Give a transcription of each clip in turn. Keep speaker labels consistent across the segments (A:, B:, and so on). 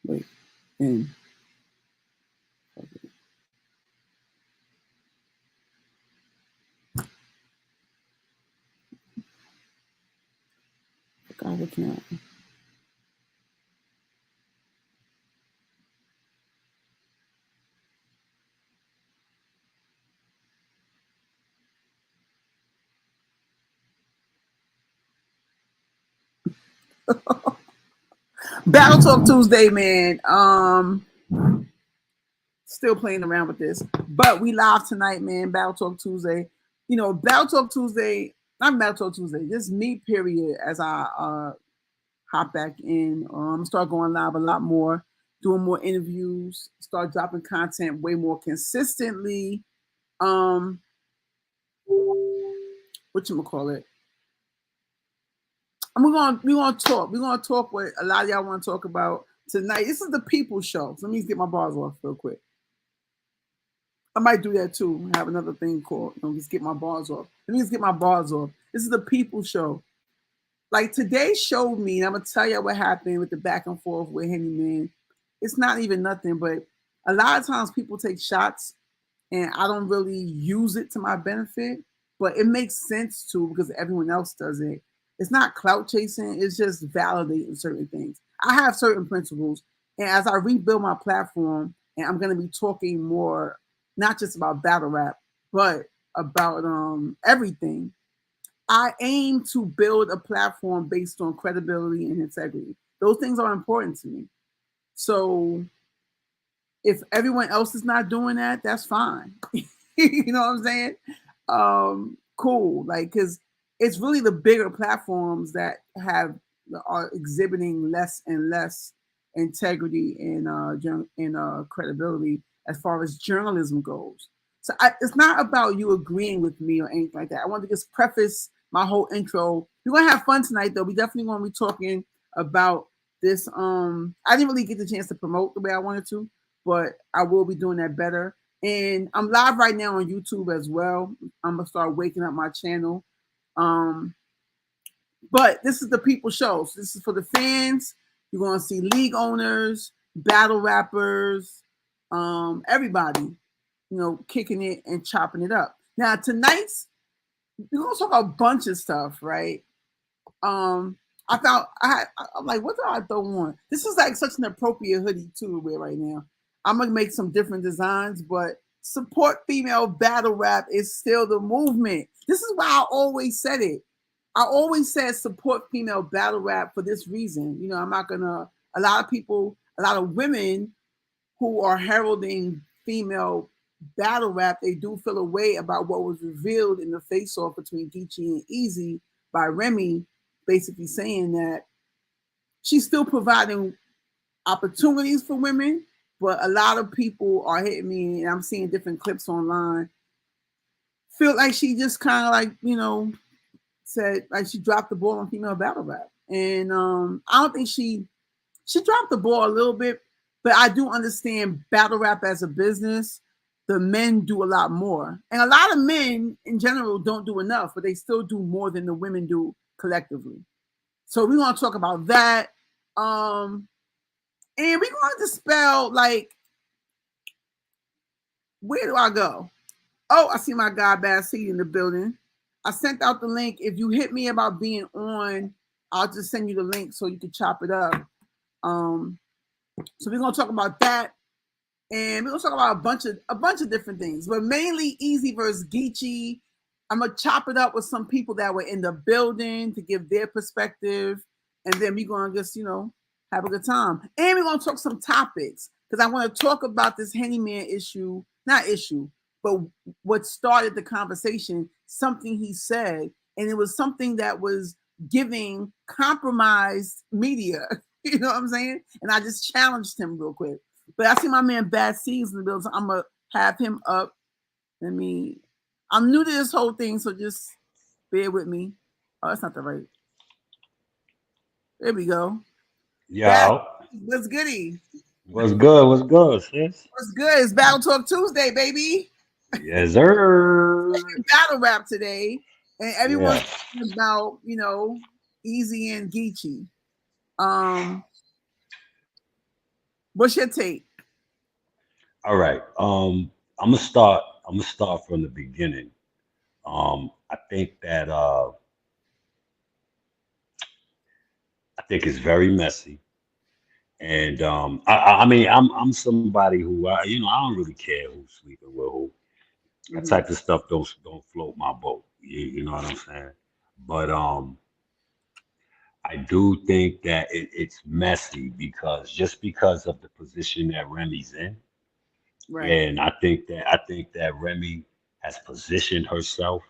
A: Wait, and forgot it now. Battle Talk Tuesday, man. Still playing around with this, but we live tonight, man. Battle Talk Tuesday. You know, Battle Talk Tuesday. Not Battle Talk Tuesday. This me period. As I hop back in, start going live a lot more, doing more interviews, start dropping content way more consistently. What you call it? And we're gonna talk. We're gonna talk what a lot of y'all want to talk about tonight. This is the people show. So let me get my bars off real quick. I might do that too. Have another thing called, just get my bars off. Let me just get my bars off. This is the people show. Like today showed me, and I'm gonna tell you what happened with the back and forth with Henny Man. It's not even nothing, but a lot of times people take shots and I don't really use it to my benefit, but it makes sense to because everyone else does it. It's not clout chasing, it's just validating certain things. I have certain principles, and as I rebuild my platform, and I'm gonna be talking more, not just about battle rap, but about everything. I aim to build a platform based on credibility and integrity. Those things are important to me. So if everyone else is not doing that, that's fine. You know what I'm saying? Cool. Like, because it's really the bigger platforms that are exhibiting less and less integrity and credibility as far as journalism goes. So it's not about you agreeing with me or anything like that. I want to just preface my whole intro. We're gonna have fun tonight, though. We definitely gonna be talking about this. I didn't really get the chance to promote the way I wanted to, but I will be doing that better. And I'm live right now on YouTube as well. I'm gonna start waking up my channel. But this is the people show. So this is for the fans. You're gonna see league owners, battle rappers, everybody, kicking it and chopping it up. Now tonight's we're gonna talk about a bunch of stuff, right? I'm like, what do I throw on? This is like such an appropriate hoodie too to wear right now. I'm gonna make some different designs, but support female battle rap is still the movement. This is why I always said it. I always said support female battle rap for this reason. I'm not gonna. A lot of women who are heralding female battle rap, they do feel a way about what was revealed in the face-off between Geechee and Easy by Remy, basically saying that she's still providing opportunities for women, but a lot of people are hitting me, and I'm seeing different clips online, feel like she just kind of like, said like she dropped the ball on female battle rap. And I don't think she dropped the ball a little bit, but I do understand battle rap as a business. The men do a lot more. And a lot of men in general don't do enough, but they still do more than the women do collectively. So we're going to talk about that. And we're going to dispel, like, where do I go? Oh, I see my guy Bad Seed in the building. I sent out the link. If you hit me about being on, I'll just send you the link so you can chop it up. So we're going to talk about that. And we're gonna talk about a bunch of different things, but mainly Easy versus Geechee. I'm gonna chop it up with some people that were in the building to give their perspective, and then we're gonna just have a good time. And we're gonna talk some topics because I want to talk about this Henny Man issue, not issue, but what started the conversation. Something he said, and it was something that was giving compromised media. You know what I'm saying? And I just challenged him real quick. But I see my man Bad Seeds in the building, so I'm gonna have him up. I'm new to this whole thing, so just bear with me. Oh, that's not the right. There we go.
B: Yo.
A: What's goody?
B: What's good? What's good, sis?
A: What's good? It's Battle Talk Tuesday, baby.
B: Yes, sir.
A: Battle rap today, and everyone's
B: Yeah.
A: talking about Easy and Geechee. What's your take?
B: All right. I'm gonna start from the beginning. I think that I think it's very messy. And I mean, I'm somebody who I don't really care who's sleeping with who. That
A: Hmm.
B: type of stuff don't float my boat. You know what I'm saying? But I do think that it's messy because just because of the position that Remy's in,
A: Right.
B: and I think that Remy has positioned herself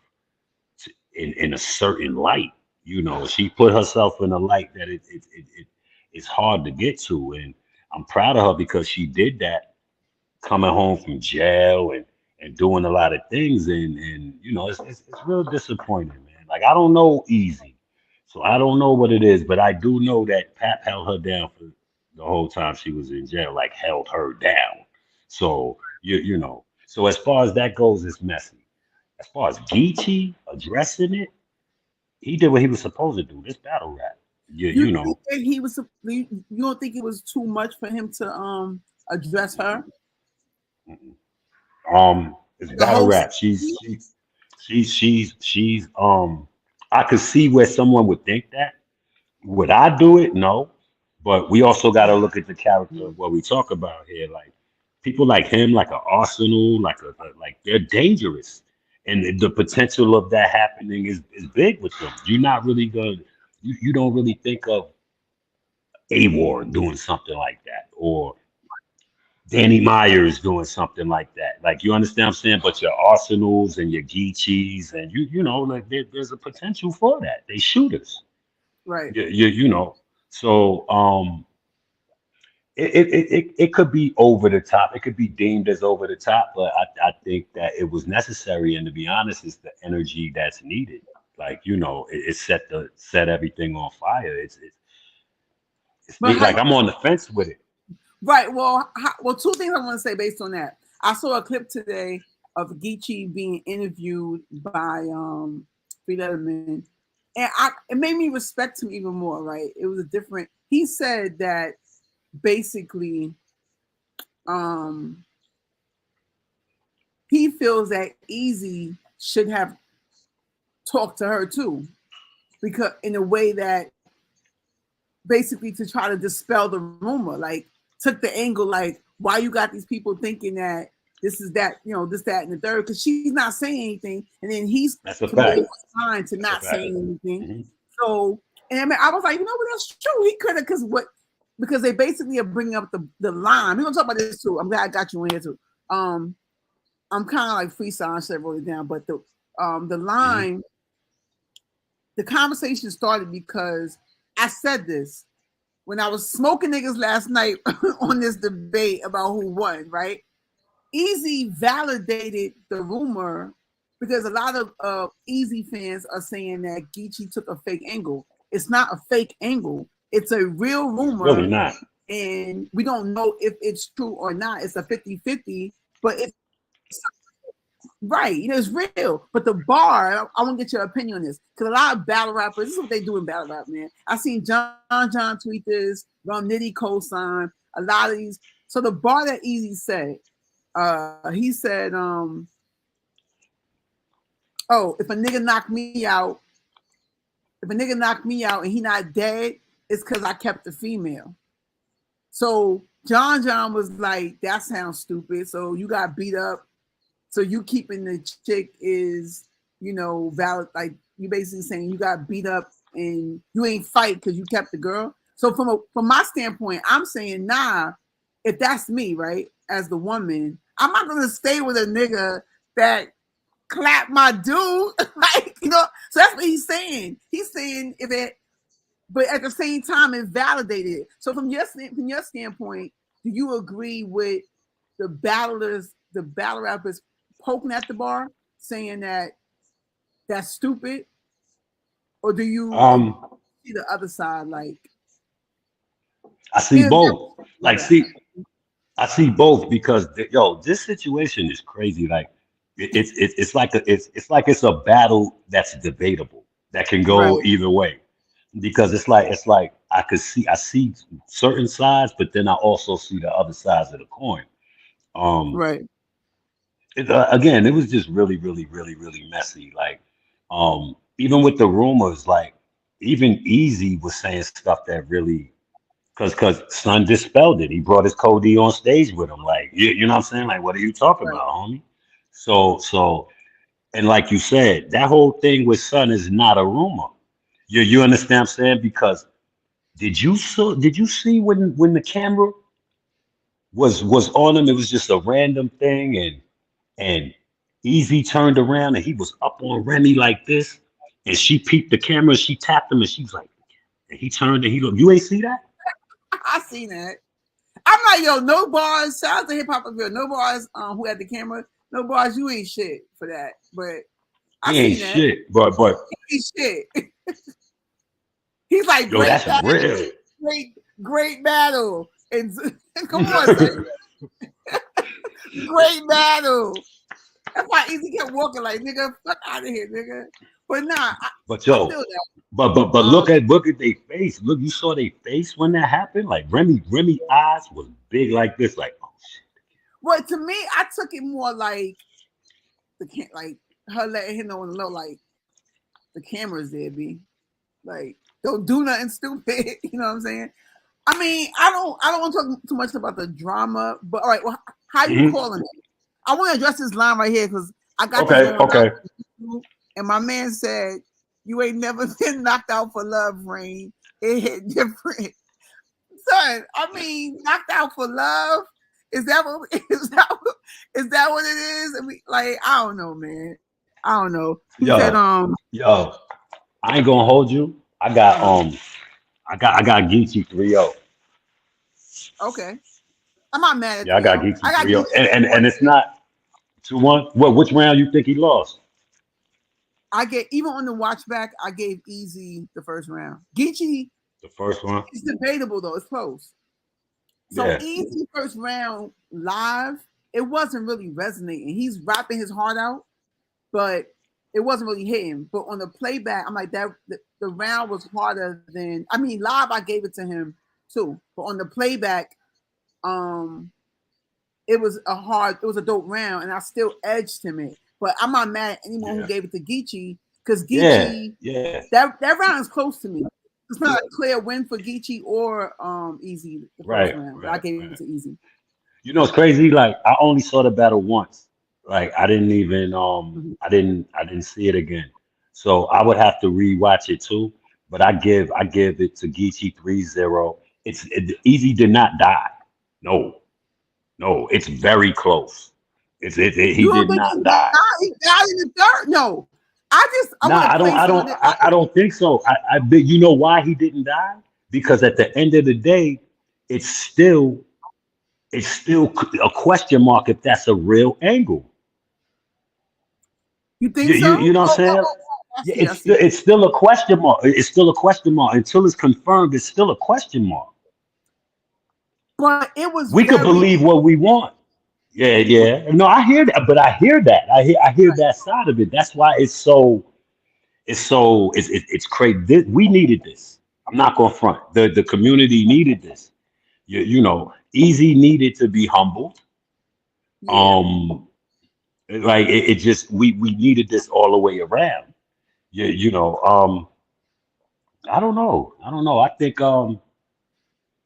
B: in a certain light. You know, she put herself in a light that it's hard to get to, and I'm proud of her because she did that coming home from jail and doing a lot of things, and it's real disappointing, man. Like I don't know Easy, so I don't know what it is, but I do know that Pap held her down for the whole time she was in jail, like held her down. So so as far as that goes, it's messy. As far as Geechee addressing it, he did what he was supposed to do. This battle rap, you
A: You
B: you
A: think
B: know,
A: that he was? You don't think it was too much for him to address her?
B: mm-mm. It's
A: The
B: battle
A: whole
B: rap. She's I could see where someone would think that. Would I do it? No. But we also got to look at the character of what we talk about here. Like people like him, like an Arsenal, like they're dangerous, and the potential of that happening is big with them. You're not really gonna, you don't really think of A doing something like that, or Danny Myers doing something like that. Like you understand what I'm saying? But your Arsenals and your Geechees and like there's a potential for that. They shooters.
A: right.
B: So it could be over the top. It could be deemed as over the top, but I think that it was necessary. And to be honest, it's the energy that's needed. Like it set everything on fire. It's
A: But
B: me.
A: how
B: Like
A: you
B: I'm on the fence with it.
A: right? Well, two things I want to say based on that. I saw a clip today of Geechee being interviewed by Free Letterman, and it made me respect him even more. Right? It was a different. He said that basically, um, he feels that Easy should have talked to her too, because in a way that basically to try to dispel the rumor, like took the angle, like why you got these people thinking that this is that, this, that, and the third, because she's not saying anything, and then he's
B: That's a
A: committed
B: fact.
A: his time to
B: That's a
A: not
B: fact.
A: saying anything.
B: Hmm.
A: So, and I mean, I was like, what? That's true. He could have, because they basically are bringing up the line. We're gonna talk about this too. I'm glad I got you in here too. Um, I'm kind of like freestyle. I should have wrote it down, but the
B: Hmm.
A: line, the conversation started because I said this when I was smoking niggas last night on this debate about who won, right? Easy validated the rumor because a lot of Easy fans are saying that Geechee took a fake angle. It's not a fake angle. It's a real
B: It's really
A: rumor,
B: not.
A: and we don't know if it's true or not. It's a 50-50, but it's right, it's real. But the bar, I want to get your opinion on this. Because a lot of battle rappers, this is what they do in battle rap, man. I seen John tweet this, Rum Nitty co-sign, a lot of these. So the bar that Easy said, he said, oh, if a nigga knock me out and he not dead, it's because I kept the female. So John was like, that sounds stupid. So you got beat up. So you keeping the chick is, valid. Like you basically saying you got beat up and you ain't fight because you kept the girl. So from my standpoint, I'm saying, nah, if that's me, right, as the woman, I'm not gonna stay with a nigga that clap my dude. Like, so that's what he's saying. He's saying if it, but at the same time, it validated it. So from your standpoint, do you agree with the battle rappers poking at the bar, saying that that's stupid, or do you
B: Um,
A: see the other side? Like,
B: I see both.
A: my
B: Like,
A: bad.
B: I see both because this situation is crazy. Like, it's like it's a battle that's debatable that can
A: Right.
B: go either way because it's like I see certain sides, but then I also see the other sides of the coin. Um,
A: Right.
B: again, it was just really, really, really, really messy. Like, even with the rumors, like even Easy was saying stuff that really, cause Son dispelled it. He brought his Cody on stage with him. Like, you know what I'm saying? Like, what are you talking
A: Right.
B: about, homie? So, and like you said, that whole thing with Son is not a rumor. You understand what I'm saying? Because did you see when the camera was on him? It was just a random thing, and Easy turned around and he was up on Remy like this, and she peeped the camera, she tapped him, and she was like, and he turned and he looked. You ain't see that?
A: I seen that. I'm like, yo, no bars. Shout out to Hip Hop Reveal. No bars. Who had the camera? No bars. You ain't shit for that. But I
B: He ain't
A: seen that.
B: shit, but
A: He ain't shit. He's like,
B: yo,
A: great
B: that's
A: battle,
B: real.
A: great battle. And come on, son. Great battle. That's why Easy kept walking like, nigga, fuck out of here, nigga. But nah,
B: But
A: I feel
B: yo,
A: that.
B: but look at their face. Look, you saw their face when that happened. Like Remy eyes was big like this. Like, oh shit.
A: Well, to me, I took it more like like her letting him know on the low, like the camera's there, B. Like, don't do nothing stupid. You know what I'm saying? I mean, I don't want to talk too much about the drama, but all right, well, how you
B: Mhm.
A: calling it? I want to address this line right here because I got this
B: Okay,
A: going
B: okay.
A: on, and my man said, "You ain't never been knocked out for love, Rain. It hit different, son. I mean, knocked out for love. Is that what is that what it is? I mean, like, I don't know, man. I don't know." He said,
B: Yo, yo, I ain't gonna hold you.
A: uh,
B: I got Geechee 3-0.
A: okay. I'm not mad at
B: Yeah, I got
A: 3-0. I
B: Geechee
A: got
B: 3-0.
A: Geechee
B: And
A: 2-1.
B: it's not 2-1. What which round you think he lost?
A: I get even on the watch back, I gave Easy the first round. Geechee
B: The first one?
A: is debatable though, it's close. So
B: Yeah.
A: Easy first round live, it wasn't really resonating. He's rapping his heart out, but it wasn't really hitting. But on the playback, I'm like that the round was harder than I mean live I gave it to him too. But on the playback, um it was a dope round, and I still edged him it. But I'm not mad at anyone who
B: Yeah.
A: gave it to Geechee because
B: Yeah.
A: Geechee
B: Yeah.
A: that round is close to me. It's not a clear win for Geechee or Easy the first
B: Right.
A: round, but I
B: Right.
A: gave it
B: Right.
A: to Easy.
B: You know it's crazy? Like I only saw the battle once. Like I didn't even
A: Mhm.
B: I didn't see it again. So I would have to rewatch it too. But I give it to Geechee 3-0. Easy did not die. No, no, it's very close. He
A: You don't
B: did
A: think he
B: not
A: died?
B: die.
A: He died in the third? No, I
B: Nah,
A: want to play some of it.
B: I don't think so. You know why he didn't die? Because at the end of the day, it's still it's still a question mark if that's a real angle.
A: You think so?
B: You know what I'm saying?
A: I
B: Yeah,
A: see. I see.
B: it's still a question mark. It's still a question mark until it's confirmed. It's still a question mark.
A: But it was
B: We could
A: very
B: believe what we want. Yeah, yeah. No, I hear that, but I hear that. I hear that side of it. That's why it's crazy. We needed this. I'm not gonna front. The community needed this. You know, Easy needed to be humbled.
A: yeah.
B: Um, like it just we needed this all the way around. You know, I don't know. I don't know. I think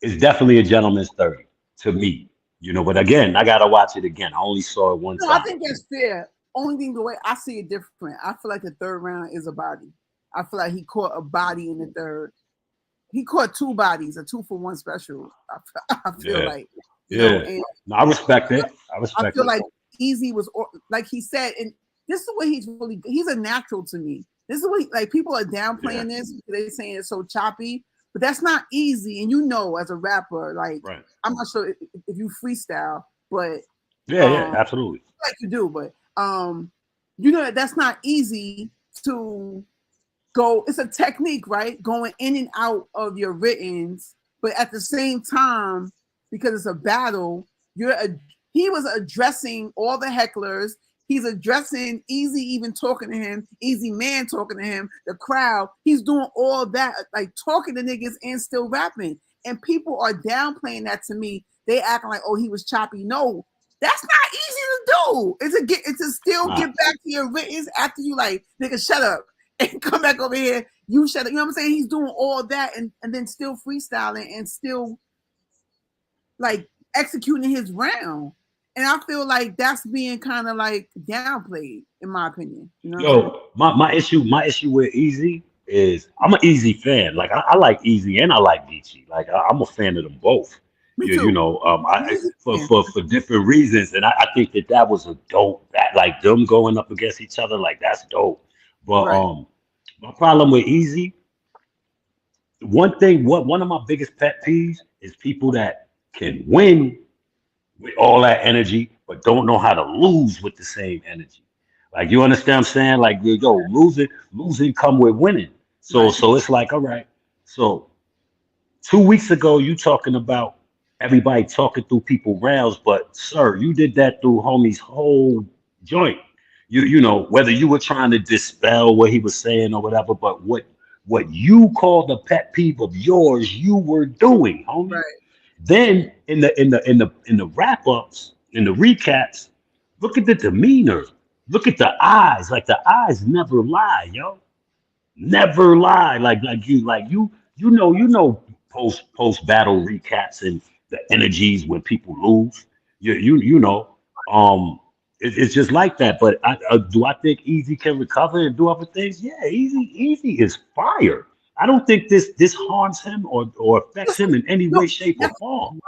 B: it's definitely a gentleman's 30 to me. You know, but again, I gotta watch it again. I only saw it one
A: No, I
B: time.
A: think that's fair. Only thing the way I see it different, I feel like the third round is a body. I feel like he caught a body in the third. He caught two bodies, a 2-for-1 special. I feel
B: Yeah,
A: like,
B: yeah.
A: and
B: No, I respect it. I
A: I
B: respect
A: feel
B: it.
A: like Easy was like he said, and this is what he's a natural to me. This is what like people are
B: Yeah,
A: downplaying this. They saying it's so choppy, but that's not easy. And you know, as a rapper, like
B: right.
A: I'm not sure if you freestyle, but
B: Yeah, yeah, absolutely.
A: like you do, but you know that's not easy to go. It's a technique, right? Going in and out of your writtens, but at the same time, because it's a battle, he was addressing all the hecklers. He's addressing Easy, even talking to him, Easy Man talking to him, the crowd. He's doing all that, like talking to niggas and still rapping. And people are downplaying that to me. They acting like, oh, he was choppy. No, that's not easy to do. It's to still get back to your writings after you like, nigga, shut up and come back over here. You shut up. You know what I'm saying? He's doing all that and then still freestyling and still like executing his round. And I feel like that's being kind of like downplayed, in my opinion. You know
B: Yo, my issue with Easy is I'm an Easy fan. Like I like Easy and I like Geechee. Like I'm a fan of them both.
A: Me too.
B: You know, for different reasons, and I think that was a dope. That like them going up against each other, like that's dope. But
A: Right.
B: my problem with Easy, one of my biggest pet peeves is people that can win with all that energy, but don't know how to lose with the same energy. Like you understand what I'm saying? Like yo, losing come with winning. So
A: Right.
B: so it's like, all right. So 2 weeks ago, you talking about everybody talking through people rounds, but sir, you did that through homie's whole joint. You know, whether you were trying to dispel what he was saying or whatever, but what you called a pet peeve of yours, you were doing, homie.
A: Right.
B: Then in the wrap ups, in the recaps, look at the demeanor, look at the eyes. Like the eyes never lie, yo. Never lie. Like you know post battle recaps and the energies when people lose. You know it's just like that. But do I think Easy can recover and do other things? Yeah, Easy is fire. I don't think this harms him or affects him in any
A: No,
B: way, shape, or form.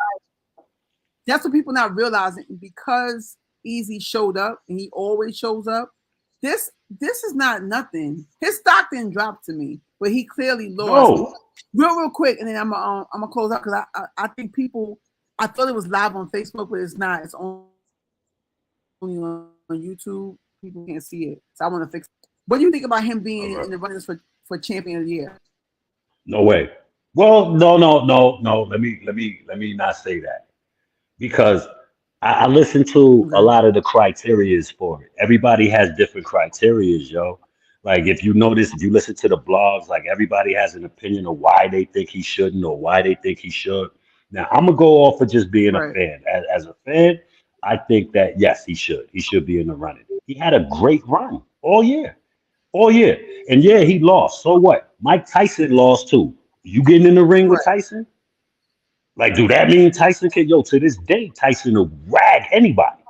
A: that's what people not realizing because Easy showed up and he always shows up. This is not nothing. His stock didn't drop to me, but he clearly lost.
B: No.
A: Real quick, and then I'm gonna close out because I think people. I thought it was live on Facebook, but it's not. It's only on YouTube. People can't see it, so I want to fix it. What do you think about him
B: All
A: being
B: right.
A: in the runnings for champion of the year?
B: No way. Well, no. Let me not say that because I listen to a
A: Okay.
B: lot of the criterias for it. Everybody has different criterias, yo. Like if you notice, if you listen to the blogs, like everybody has an opinion of why they think he shouldn't or why they think he should. Now I'm gonna go off of just being a
A: Right.
B: fan. As a fan, I think that yes, he should. He should be in the running. He had a great run all year. Oh yeah, and yeah, he lost. So what? Mike Tyson lost too. You getting in the ring with
A: Right.
B: Tyson? Like, do that mean Tyson can? Yo, to this day, Tyson will rag anybody.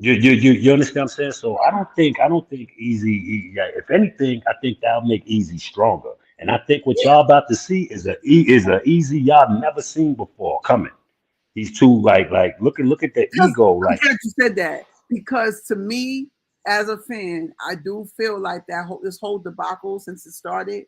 B: You understand what I'm saying? So I don't think yeah, if anything, I think that'll make Easy stronger. And I think what y'all about to see is a Easy y'all never seen before coming. He's too like look at the
A: Because
B: ego.
A: I'm
B: Like
A: glad you said that because to me, as a fan, I do feel like this whole debacle since it started,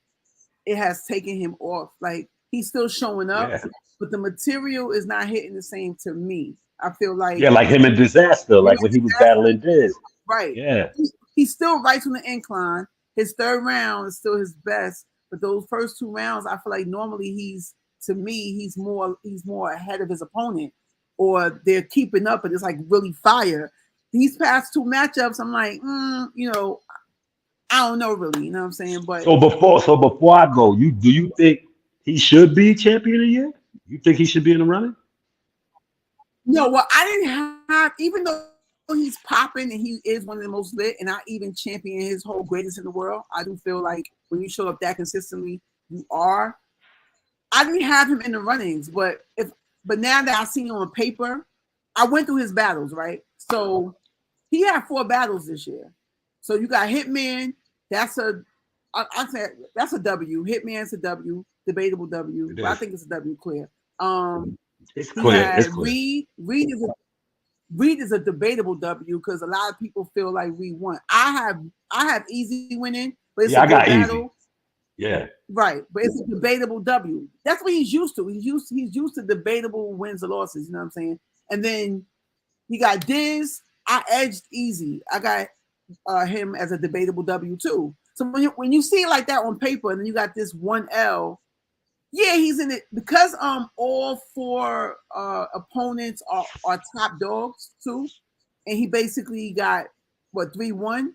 A: it has taken him off. Like he's still showing up,
B: yeah,
A: but the material is not hitting the same to me. I feel like
B: yeah, like him in Disaster,
A: him
B: like when he
A: and
B: was
A: Disaster,
B: battling Diz.
A: right.
B: Yeah.
A: He's still right on the incline. His third round is still his best, but those first two rounds, I feel like normally he's more ahead of his opponent, or they're keeping up, but it's like really fire. These past two matchups, I'm like, I don't know really, you know what I'm saying? But
B: So before I go, do you think he should be champion of the year? You think he should be in the running?
A: no, well, I didn't have, even though he's popping and he is one of the most lit, and I even champion his whole greatest in the world. I do feel like when you show up that consistently, you are. I didn't have him in the runnings, but now that I seen him on paper, I went through his battles, right? So he had 4 battles this year. So you got Hitman, that's I said that's a W. Hitman's a W, debatable W,
B: It
A: but I
B: is.
A: think it's a W clear. Um,
B: It's
A: he
B: clear. It's
A: had
B: clear.
A: Reed. Reed is a debatable W because a lot of people feel like Reed won. I have Easy winning, but it's a
B: Yeah, I
A: good
B: got easy.
A: battle.
B: Yeah.
A: Right, but it's a debatable W. That's what he's used to. He's used to debatable wins or losses. You know what I'm saying? And then he got Diz. I edged Easy. I got him as a debatable W too. So when you see it like that on paper, and then you got this one L, yeah, he's in it because all 4 opponents are top dogs too. and he basically got what 3-1.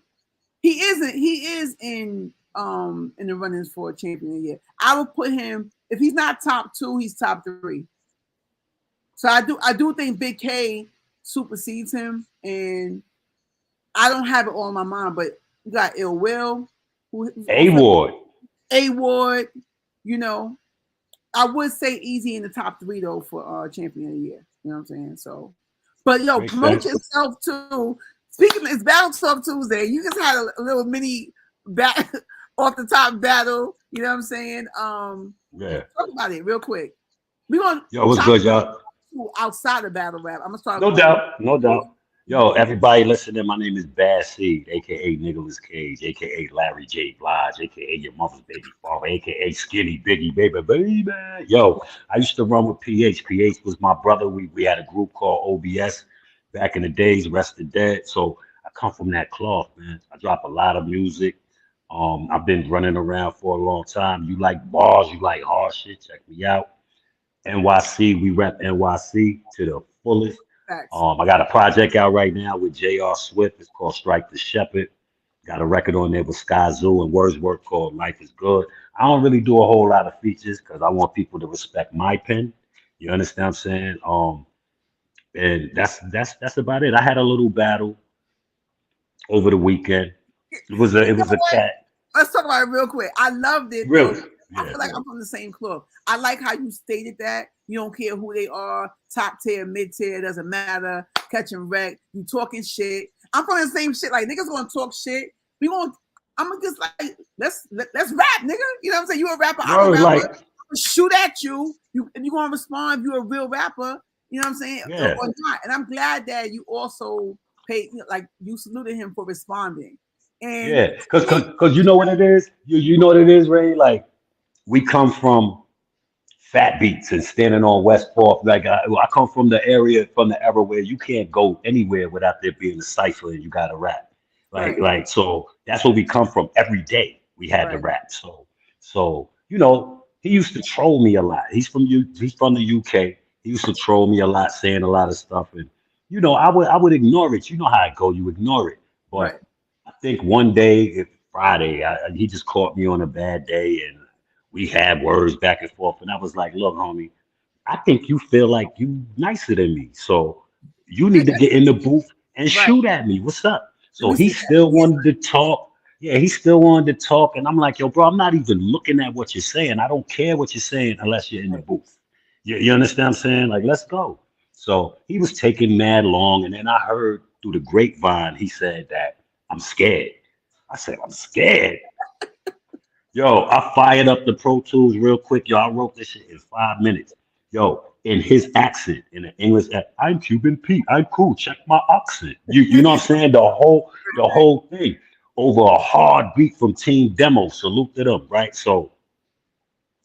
A: He isn't. He is in the runnings for a champion of the year. I would put him if he's not top 2, he's top 3. So I do think Big K supersedes him, and I don't have it all in my mind, but you got Ill Will,
B: A Ward.
A: A Ward, you know. I would say easy in the top 3 though for champion of the year. You know what I'm saying? So, but yo,
B: Makes
A: promote
B: sense.
A: yourself too. Speaking of it's Battle Talk Tuesday, you just had a little mini off the top battle. You know what I'm saying?
B: Yeah.
A: Talk about it real quick. We're gonna
B: what's good, y'all?
A: Outside of battle rap. I'm gonna start.
B: No doubt. Yo, everybody listening, my name is Bad Seed, aka Nicolas Cage, aka Larry J. Blige, aka your mother's baby father, aka Skinny Biggie, baby. Yo, I used to run with PH. PH was my brother. We had a group called OBS back in the days, Rest of Dead. So I come from that cloth, man. I drop a lot of music. I've been running around for a long time. You like bars, you like hard shit, check me out. NYC, we rep NYC to the fullest. I got a project out right now with J.R. Swift. It's called Strike the Shepherd. Got a record on there with Sky Zoo and Wordsworth called Life is Good. I don't really do a whole lot of features because I want people to respect my pen. You understand what I'm saying? And that's about it. I had a little battle over the weekend. It was a cat.
A: Let's talk about it real quick. I loved it.
B: Really?
A: I feel like I'm from the same club. I like how you stated that. You don't care who they are, top tier, mid tier, doesn't matter. Catching wreck, you talking shit. I'm from the same shit. Like niggas gonna talk shit. I'm gonna just like let's rap, nigga. You know what I'm saying? You a rapper, I'm a rapper. Like, shoot at you. And you gonna respond if you're a real rapper. You know what I'm saying?
B: Yeah.
A: Or not. And I'm glad that you also paid, like you saluted him for responding. And
B: yeah, because you know what it is. You know what it is, Ray. Like we come from Fat Beats and standing on West Fourth. Like I come from the era where you can't go anywhere without there being a cipher and you got to rap. Like so that's where we come from. Every day we had to rap. So you know he used to troll me a lot. He's from the UK. He used to troll me a lot, saying a lot of stuff, and you know I would ignore it. You know how it go. You ignore it, but I think one day, Friday, he just caught me on a bad day, and we had words back and forth. And I was like, "Look, homie, I think you feel like you nicer than me, so you need to get in the booth and shoot at me. What's up?" So he still wanted to talk. Yeah, he still wanted to talk, and I'm like, "Yo, bro, I'm not even looking at what you're saying. I don't care what you're saying unless you're in the booth. You understand what I'm saying? Like, let's go." So he was taking mad long, and then I heard through the grapevine he said that I'm scared. I said, I'm scared. Yo, I fired up the Pro Tools real quick. Yo, I wrote this shit in 5 minutes. Yo, in his accent, in the English, I'm Cuban Pete. I'm cool. Check my accent. You know what I'm saying? The whole thing over a hard beat from Team Demo. Salute to them, right? So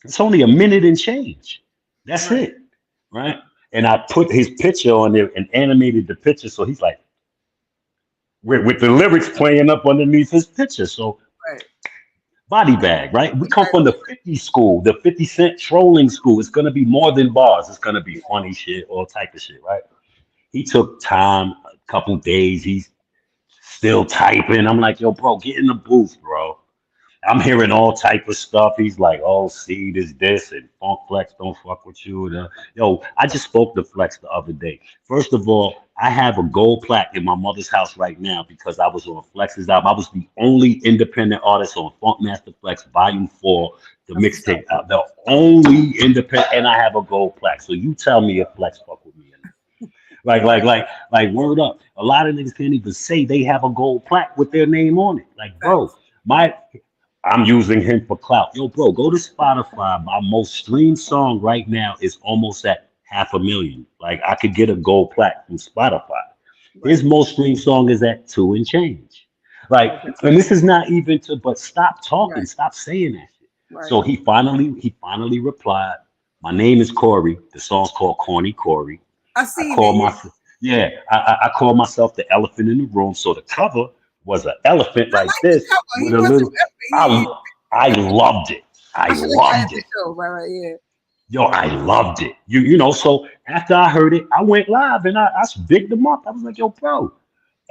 B: it's only a minute and change. That's it, right? And I put his picture on there and animated the picture. So he's like, with the lyrics playing up underneath his picture. So body bag, right? We come from the 50 school, the 50 Cent trolling school. It's going to be more than bars. It's going to be funny shit, all type of shit, right? He took time, a couple days. He's still typing. I'm like, yo, bro, get in the booth, bro. I'm hearing all type of stuff. He's like, oh, Seed is this, and Funk Flex don't fuck with you. Yo, I just spoke to Flex the other day. First of all, I have a gold plaque in my mother's house right now because I was on Flex's album. I was the only independent artist on Funk Master Flex Volume 4, the mixtape album. The only independent, and I have a gold plaque. So you tell me if Flex fuck with me or not. Like word up. A lot of niggas can't even say they have a gold plaque with their name on it. Like, bro, I'm using him for clout. Yo, bro, go to Spotify. My most streamed song right now is almost at 500,000. Like, I could get a gold plaque from Spotify. His most streamed song is at 2 and change. Like, and this is not even but stop talking, stop saying that shit. So he finally replied. My name is Corey. The song's called Corny Corey. I call myself the elephant in the room. So the cover was an elephant like this with a little. I loved it. I loved it. Yo, I loved it. You know. So after I heard it, I went live and I bigged them up. I was like, yo, bro,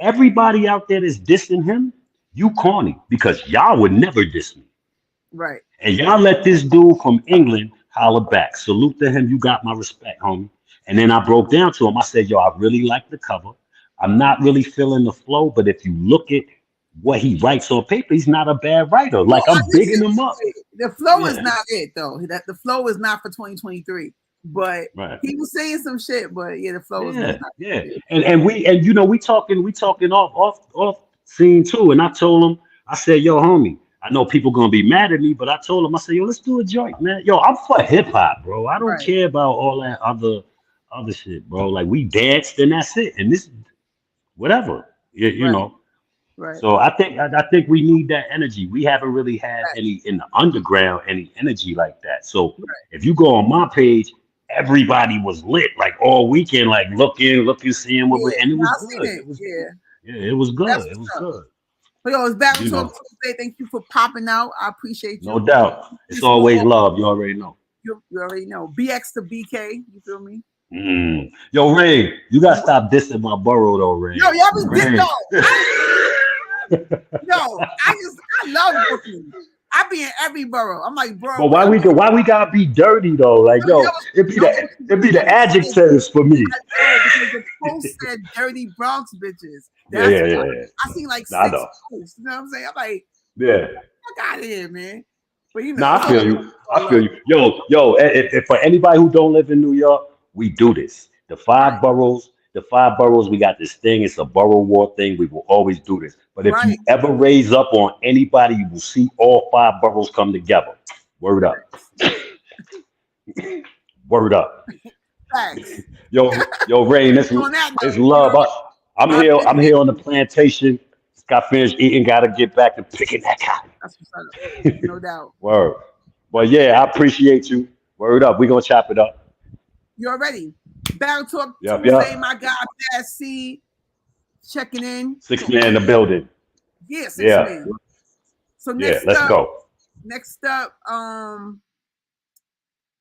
B: Everybody out there that's dissing him, you corny because y'all would never diss me.
A: Right.
B: And y'all let this dude from England holler back. Salute to him. You got my respect, homie. And then I broke down to him. I said, yo, I really like the cover. I'm not really feeling the flow, but if you look at what he writes on paper, he's not a bad writer.
A: No,
B: Like
A: I
B: I'm bigging
A: listen
B: him
A: to
B: up.
A: it. The flow is
B: Yeah,
A: not it though. That the flow is not for 2023. But
B: right.
A: he was saying some shit. But yeah, the flow is
B: Yeah,
A: not
B: yeah.
A: it.
B: And you know, we talking off scene too. And I told him, I said, yo, homie, I know people gonna be mad at me, but I told him, I said, yo, let's do a joint, man. Yo, I'm for hip hop, bro. I don't
A: Right.
B: care about all that other shit, bro. Like we danced and that's it. And this whatever. You
A: Right.
B: know.
A: Right.
B: So I think we need that energy. We haven't really had any in the underground any energy like that. So
A: Right.
B: if you go on my page, everybody was lit like all weekend, like looking, seeing what we,
A: Yeah.
B: and it
A: No,
B: was
A: I seen
B: good.
A: it. Yeah.
B: It was
A: That's
B: good. It
A: what's
B: was
A: up.
B: good.
A: But yo, it's Battle
B: You
A: Talk
B: know,
A: Tuesday. Thank you for popping out. I appreciate
B: no
A: you.
B: doubt. It's
A: This for
B: always
A: all
B: love. You already know.
A: you already know. BX to BK. You feel me?
B: Yo, Ray, you gotta stop dissing my borough though,
A: Yo,
B: Ray.
A: y'all be dick
B: Ray.
A: I love Brooklyn. I be in every borough. I'm like, bro,
B: But why we gotta be dirty though? Like,
A: yo,
B: yo, it be the
A: the post
B: adjectives for me.
A: because the post said dirty Bronx bitches.
B: Yeah,
A: That's
B: yeah,
A: why
B: yeah, yeah.
A: I seen like
B: Nah, I
A: 6
B: know.
A: posts. You know what I'm saying? I'm like,
B: Yeah.
A: fuck out of here, man. But you know,
B: Nah,
A: it's
B: I feel
A: all
B: you. I feel
A: love.
B: you. Yo, if for anybody who don't live in New York, we do this.
A: Right,
B: The five boroughs, we got this thing. It's a borough war thing. We will always do this. But if you
A: right.
B: ever raise up on anybody, you will see all five boroughs come together. Word up. Word up.
A: Facts.
B: Yo, Rain, this
A: On that
B: is
A: note,
B: love. I'm
A: I
B: here. I'm
A: appreciate
B: here on the
A: you.
B: plantation. Got finished eating. Got to get back to picking that cotton.
A: That's what's up. No doubt.
B: Word. Well, yeah, I appreciate you. Word up. We gonna chop it up.
A: You already. Battle Talk
B: Yep,
A: Tuesday,
B: yep.
A: my guy, Bad C, checking in.
B: Six man in the building.
A: Yeah, 6
B: Yeah,
A: man. So
B: yeah. Let's go.
A: next up,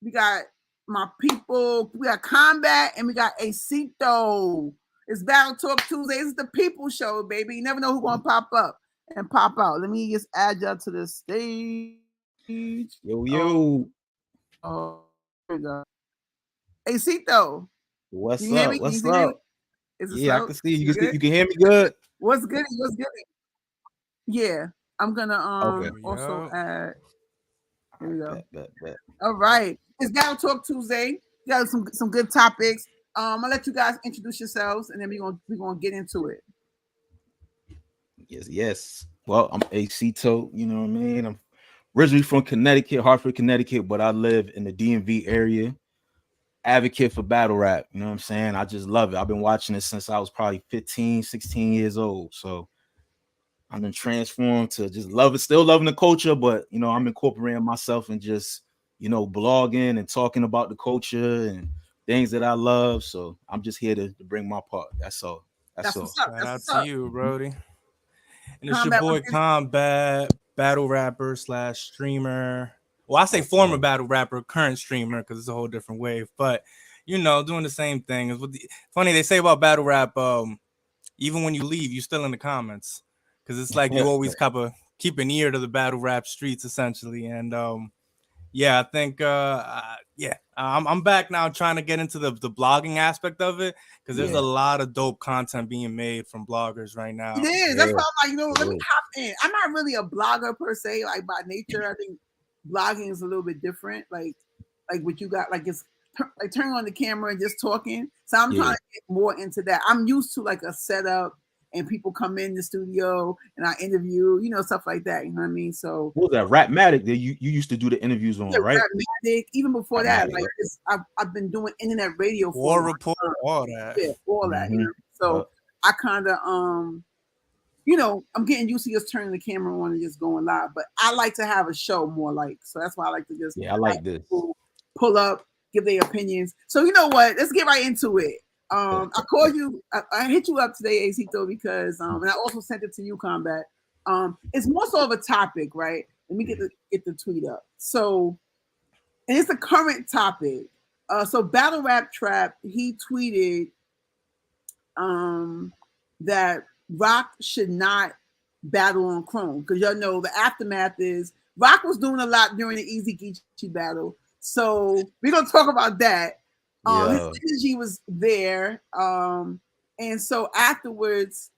A: we got my people, we got Combat, and we got Acito. It's Battle Talk Tuesday. It's the people show, baby. You never know who's gonna pop up and pop out. Let me just add y'all to the stage.
C: Yo.
A: Oh, there we go. Acito,
C: What's
A: you hear
C: up?
A: me? Can you
C: What's
A: see me?
C: up?
A: Is it
C: Yeah, I
A: slow?
C: can see
A: You
C: you.
A: good?
C: You can hear me good?
A: What's good? What's good? Yeah, I'm gonna
C: Okay.
A: also add. Here we go.
C: Bet.
A: All right, it's Battle Talk Tuesday. We got some good topics. I'll let you guys introduce yourselves, and then we're gonna get into it.
C: Yes. Well, I'm Acito, you know what I mean? I'm originally from Connecticut, Hartford, Connecticut, but I live in the DMV area. Advocate for battle rap, you know what I'm saying? I just love it. I've been watching it since I was probably 15, 16 years old. So I'm been transformed to just love it, still loving the culture, but you know, I'm incorporating myself and just, you know, blogging and talking about the culture and things that I love. So I'm just here to bring my part. That's all. That's
A: That's
C: all.
A: what's up.
D: Shout
A: That's
D: out
A: what's
D: to
A: up.
D: you, Brody. And it's your
A: Combat.
D: boy Combat, battle rapper / streamer. Well, I say former battle rapper, current streamer, because it's a whole different wave. But you know, doing the same thing. Is what funny they say about battle rap. Even when you leave, you're still in the comments, because it's like you always keep an ear to the battle rap streets, essentially. And yeah, I think I'm back now trying to get into the blogging aspect of it, because there's a lot of dope content being made from bloggers right now.
A: It is. That's why I'm like, let me hop in. I'm not really a blogger per se, like by nature. I think blogging is a little bit different. Like what you got, like it's like turning on the camera and just talking. So I'm trying to get more into that. I'm used to like a setup and people come in the studio and I interview, stuff like that. You know what I mean? So
C: what was that? Rapmatic that you used to do the interviews on, right?
A: Rapmatic. Even before that,
C: Rapmatic,
A: like I've been doing internet radio for
D: War Report, all that.
A: Yeah, all that. So I kind of I'm getting used to just turning the camera on and just going live. But I like to have a show more like, so that's why I like to just
C: I like this.
A: Pull up, give their opinions. So you know what? Let's get right into it. I called you. I hit you up today, Acito, because and I also sent it to you, Combat. It's more so of a topic, right? Let me get the tweet up. So, and it's a current topic. So Battle Rap Trap, he tweeted that Rock should not battle on Chrome because y'all know the aftermath is Rock was doing a lot during the Easy Geechee battle. So we're gonna talk about that. His energy was there. And so afterwards,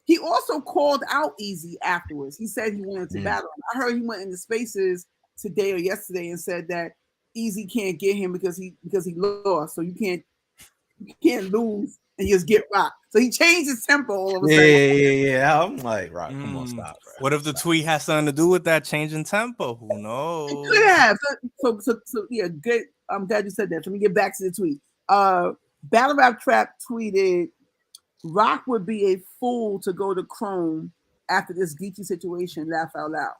A: he also called out Easy afterwards. He said he wanted to battle. I heard he went into spaces today or yesterday and said that Easy can't get him because he lost. So you can't lose and just get Rock. So he changed his tempo all of a sudden.
C: Yeah. I'm like, Rock, come on, stop. Bro.
D: What if the tweet has something to do with that changing tempo? Who knows?
A: It could have. So yeah, good. I'm glad you said that. Let me get back to the tweet. Battle Rap Trap tweeted, Rock would be a fool to go to Chrome after this Geechee situation, laugh out loud.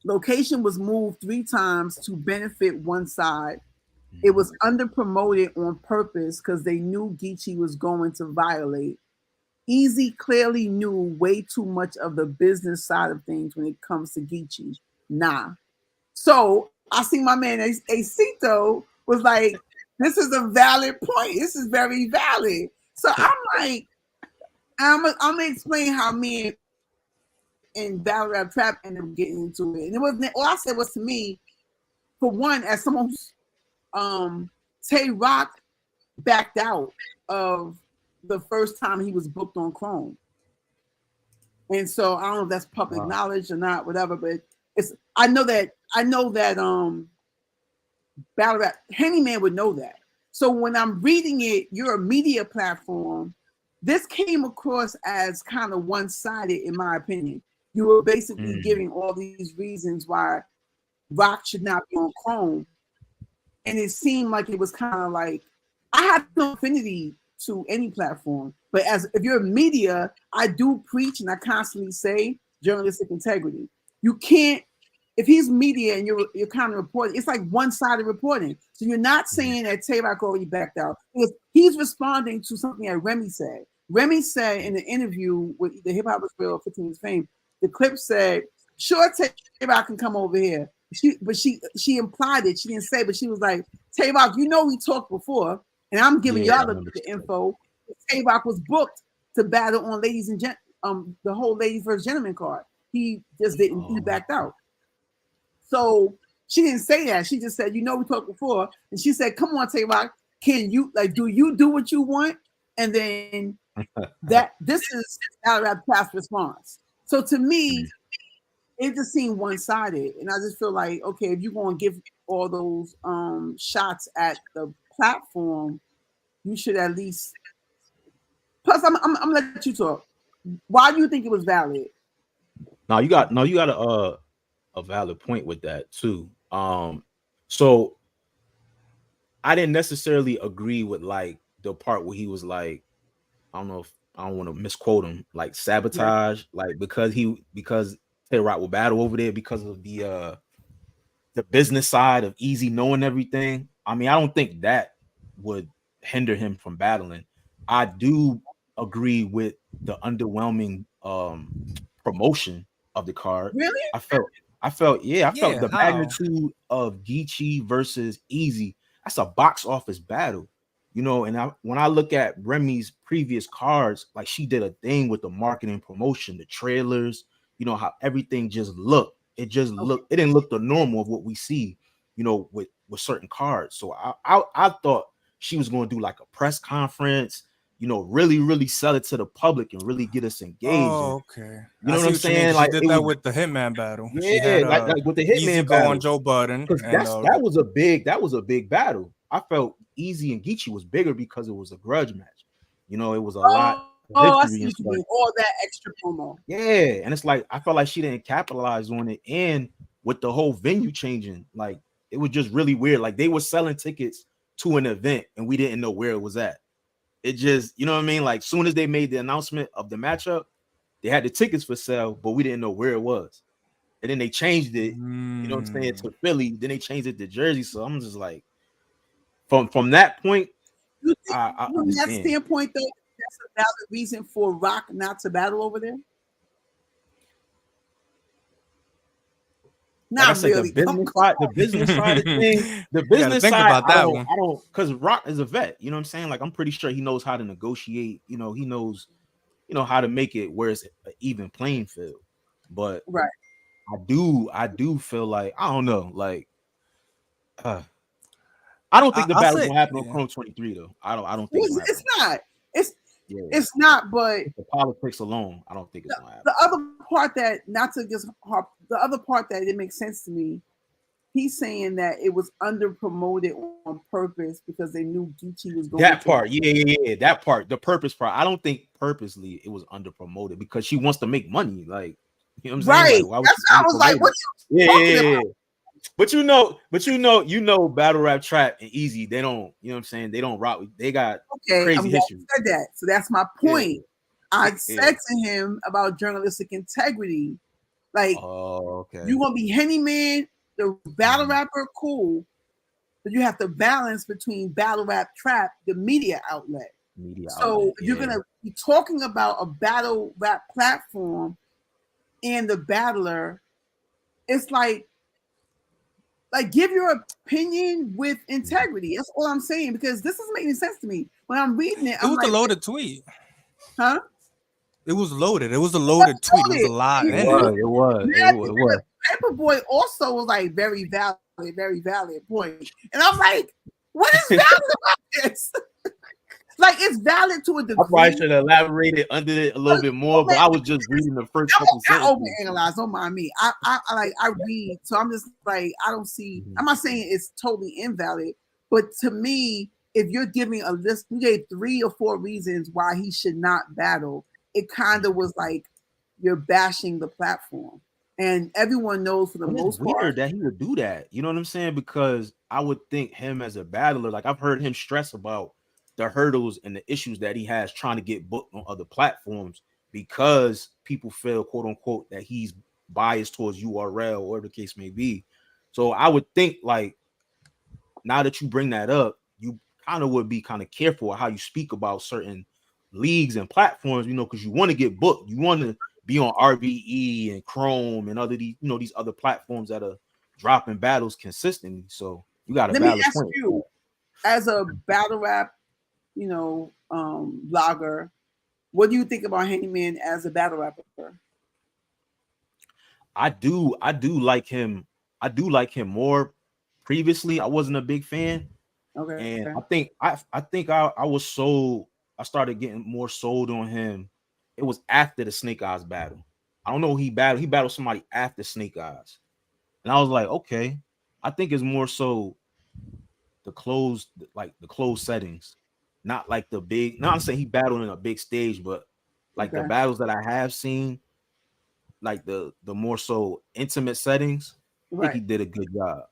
A: Location was moved 3 times to benefit one side. It was under promoted on purpose because they knew Geechee was going to violate. Easy clearly knew way too much of the business side of things when it comes to Geechee. Nah. So I see my man Acito was like, this is a valid point. This is very valid. So I'm like, I'm gonna explain how me and Battle Rap Trap ended up getting into it. And it wasn't all I said was to me, for one, as someone who's Tay Rock backed out of the first time he was booked on Chrome. And so I don't know if that's public knowledge or not, whatever, but I know that Battle Rap Henny Man would know that. So when I'm reading it, you're a media platform. This came across as kind of one-sided, in my opinion. You were basically giving all these reasons why Rock should not be on Chrome. And it seemed like it was kind of like, I have no affinity to any platform, but if you're a media, I do preach and I constantly say journalistic integrity. You can't, if he's media and you're kind of reporting, it's like one-sided reporting. So you're not saying that Tay-Rock already backed out because he's responding to something that Remy said. Remy said in the interview with the Hip Hop Was Real 15 Years Fame, the clip said, sure, Tay-Rock can come over here. She implied it. She didn't say, but she was like, Tay-Rock, you know we talked before, and I'm giving y'all the info. Tay-Rock was booked to battle on the whole Ladies vs. Gentlemen card. He just didn't. He backed out. So she didn't say that. She just said, you know we talked before, and she said, come on, Tay-Rock, can you do you do what you want? And then this is Battle Rap Trap's response. So to me, it just seemed one-sided, and I just feel like, okay, if you're going to give all those shots at the platform, you should at least. Plus, I'm gonna let you talk. Why do you think it was valid?
C: No, you got a valid point with that too. So I didn't necessarily agree with like the part where he was like, I don't want to misquote him, like sabotage, like because Tay-Rock will battle over there because of the business side of Easy knowing everything. I mean, I don't think that would hinder him from battling. I do agree with the underwhelming promotion of the card.
A: Really?
C: I felt the magnitude of Geechee versus Easy. That's a box office battle, you know. And when I look at Remy's previous cards, like she did a thing with the marketing promotion, the trailers, you know, how everything just looked. It just looked. It didn't look the normal of what we see, you know, with certain cards. So I thought she was going to do like a press conference, you know, really sell it to the public and really get us engaged.
D: Oh, okay.
C: You know what I'm saying?
D: Like did that with the Hitman battle.
C: Yeah, like with the Hitman battle
D: on Joe Budden.
C: That was a big battle. I felt Easy and Geechee was bigger because it was a grudge match. You know, it was a lot.
A: I see what you mean. All that extra promo.
C: Yeah, and it's like I felt like she didn't capitalize on it, and with the whole venue changing, like it was just really weird. Like they were selling tickets to an event, and we didn't know where it was at. It just, you know what I mean? Like soon as they made the announcement of the matchup, they had the tickets for sale, but we didn't know where it was. And then they changed it, you know what I'm saying, to Philly. Then they changed it to Jersey. So I'm just like, from that point,
A: you think, from that standpoint, though, that's a valid reason for Rock not to battle over there? Not
C: like
A: really.
C: The business side of things. The business side,
D: about that one.
C: I don't, because Rock is a vet. You know what I'm saying? Like I'm pretty sure he knows how to negotiate. You know, he knows you know, how to make it where it's an even playing field. But
A: Right.
C: I do feel like I don't know, like I don't think the
D: I'll
C: battle's
D: say,
C: gonna happen on
D: yeah.
C: Chrome 23 though. I don't think
A: It's,
C: it's,
A: it's not. It's
C: yeah.
A: it's not. But
C: The politics alone, I don't think it's gonna happen.
A: the other part that not to just harp, the other part that it makes sense to me. He's saying that it was under promoted on purpose because they knew Gucci was going
C: That
A: to
C: part, yeah, that part, the purpose part. I don't think purposely it was under promoted because she wants to make money. Like, you know what I'm saying?
A: right.
C: Like, why would
A: That's
C: she
A: why I was like,
C: underpromote
A: what
C: it?
A: you talking about?
C: But you know, battle rap trap and easy. They don't, you know what I'm saying? They don't rock. They got
A: Okay,
C: crazy
A: I'm glad
C: history.
A: you said that. So that's my point. I said to him about journalistic integrity. Like,
C: oh, okay.
A: you gonna be Henny Man, the battle rapper, cool, but you have to balance between battle rap trap, the media outlet. So if you're gonna be talking about a battle rap platform and the battler, it's like give your opinion with integrity. That's all I'm saying, because this isn't making sense to me. When I'm reading it,
D: It was a loaded tweet.
A: Huh?
D: It was loaded. It was a loaded tweet. It was a lot in it.
C: It was.
A: Paperboy also was like very valid point. And I'm like, what is valid about this? Like, it's valid to a degree.
C: I probably should have elaborated under it a little bit more, but I was just reading the first couple sentences.
A: I overanalyze, don't mind me. I read, so I'm just like, I don't see. I'm not saying it's totally invalid, but to me, if you're giving a list, you gave 3 or 4 reasons why he should not battle. It kind of was like you're bashing the platform, and everyone knows for the most part.
C: It's weird that he would do that. You know what I'm saying? Because I would think him as a battler, like I've heard him stress about the hurdles and the issues that he has trying to get booked on other platforms because people feel, quote unquote, that he's biased towards URL or whatever the case may be. So I would think, like, now that you bring that up, you kind of would be kind of careful how you speak about certain leagues and platforms, you know, because you want to get booked. You want to be on RBE and Chrome and other these, you know, these other platforms that are dropping battles consistently. So you got a
A: Let
C: valid
A: me ask
C: point.
A: you, as a battle rap, you know, blogger, what do you think about Henny Man as a battle rapper?
C: I do like him. I do like him more. Previously, I wasn't a big fan.
A: Okay.
C: And I think I was sold. I started getting more sold on him. It was after the Snake Eyes battle. I don't know who he battled. He battled somebody after Snake Eyes. And I was like, okay. I think it's more so the closed settings. Not like the big, not I'm saying he battled in a big stage, but like the battles that I have seen, like the more so intimate settings, I think he did a good job.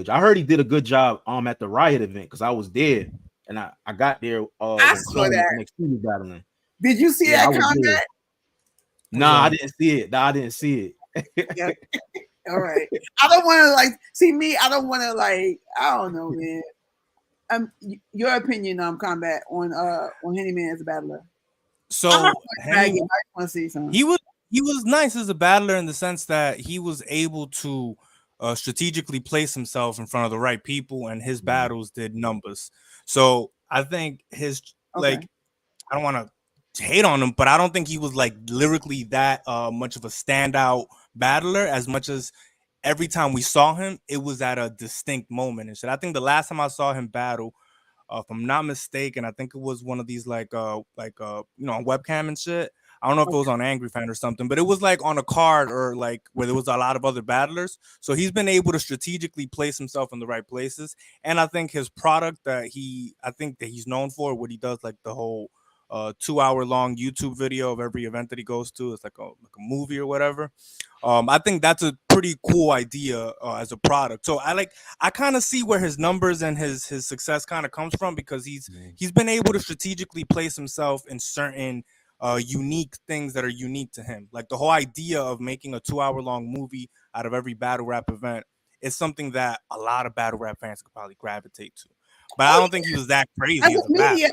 C: I heard he did a good job at the Riot event because I was there and I got there
A: I saw that.
C: next was battling.
A: Did you see that comment?
C: Nah, I didn't see it.
A: Yeah. All right. I don't want to see me. I don't want to I don't know, man. Your opinion on Combat on Henny Man as a battler.
D: So
A: he
D: was nice as a battler in the sense that he was able to strategically place himself in front of the right people, and his battles did numbers. So I think his I don't want to hate on him, but I don't think he was like lyrically that much of a standout battler, as much as every time we saw him, it was at a distinct moment and shit. I think the last time I saw him battle, if I'm not mistaken, I think it was one of these you know, on webcam and shit. I don't know if it was on Angry Fan or something, but it was like on a card or like where there was a lot of other battlers. So he's been able to strategically place himself in the right places. And I think his product that he's known for, what he does, like the whole 2-hour-long YouTube video of every event that he goes to. It's like a movie or whatever. I think that's a pretty cool idea as a product. So I kind of see where his numbers and his success kind of comes from, because he's been able to strategically place himself in certain unique things that are unique to him. Like the whole idea of making a 2-hour-long movie out of every battle rap event is something that a lot of battle rap fans could probably gravitate to. But I don't think he was that crazy as a battler.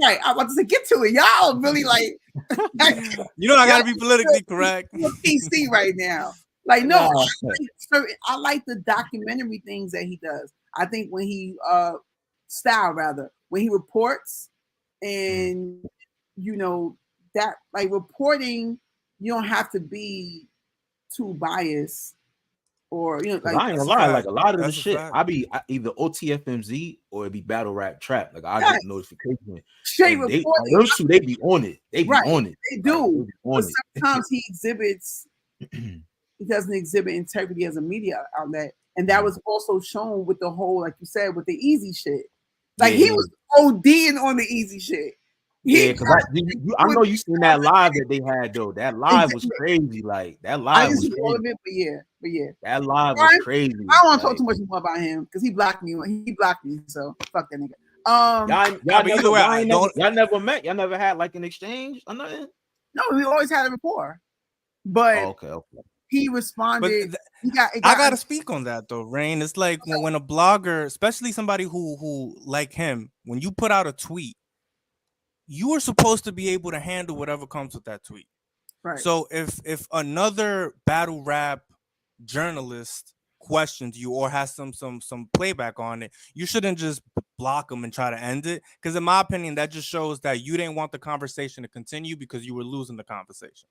A: Right, I want to get to it. Y'all really
D: you know, I gotta be politically correct.
A: PC right now. Like, no, I like the documentary things that he does. I think when he when he reports and you know, that like reporting, you don't have to be too biased or you know,
C: 'Cause
A: like
C: I ain't
D: That's
C: gonna
D: a
C: lie,
D: fact.
C: like a lot of the
D: That's a
C: shit,
D: fact.
C: I be either OTFMZ or it be battle rap trap. Like I
A: yes,
C: get notification,
A: straight
C: and they
A: reporting,
C: those two they be on it. They be
A: right?
C: on it.
A: They
C: Like they
A: do,
C: be
A: but
C: on it.
A: sometimes he doesn't exhibit integrity as a media outlet, and that was also shown with the whole, like you said, with the easy shit. Like he
C: Yeah,
A: was ODing on the easy shit.
C: yeah.
A: He
C: Because I know you seen that live that they had though. That live was crazy. Like that
A: I
C: live
A: didn't
C: was
A: see all
C: crazy.
A: of it, but yeah.
C: That live was
A: I
C: crazy.
A: don't want to talk
C: Like
A: too much more about him because he blocked me. He blocked me, so fuck that nigga.
C: y'all
D: But either way, I don't.
C: never met. Y'all never had like an exchange or nothing.
A: No, we always had a rapport,
C: Oh,
A: but
C: okay.
A: he
D: But
A: responded.
D: I gotta speak on that though, Rain. It's like when a blogger, especially somebody who like him, when you put out a tweet, you are supposed to be able to handle whatever comes with that tweet.
A: right.
D: So if another battle rap journalist questions you or has some playback on it, you shouldn't just block them and try to end it. Because in my opinion, that just shows that you didn't want the conversation to continue because you were losing the conversation.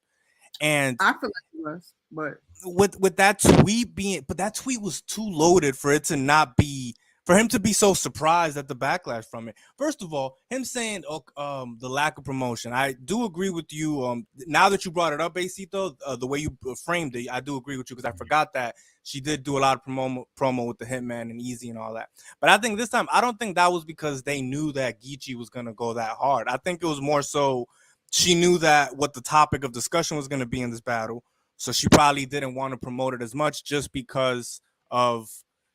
D: And
A: I feel like he was, but
D: with that tweet being, but that tweet was too loaded for it to not be, for him to be so surprised at the backlash from it. First of all, him saying the lack of promotion, I do agree with you. Now that you brought it up, Acito, the way you framed it, I do agree with you because I forgot that she did do a lot of promo with the Hitman and Easy and all that. But I think this time, I don't think that was because they knew that Geechee was gonna go that hard. I think it was more so she knew that what the topic of discussion was going to be in this battle, so she probably didn't want to promote it as much just because of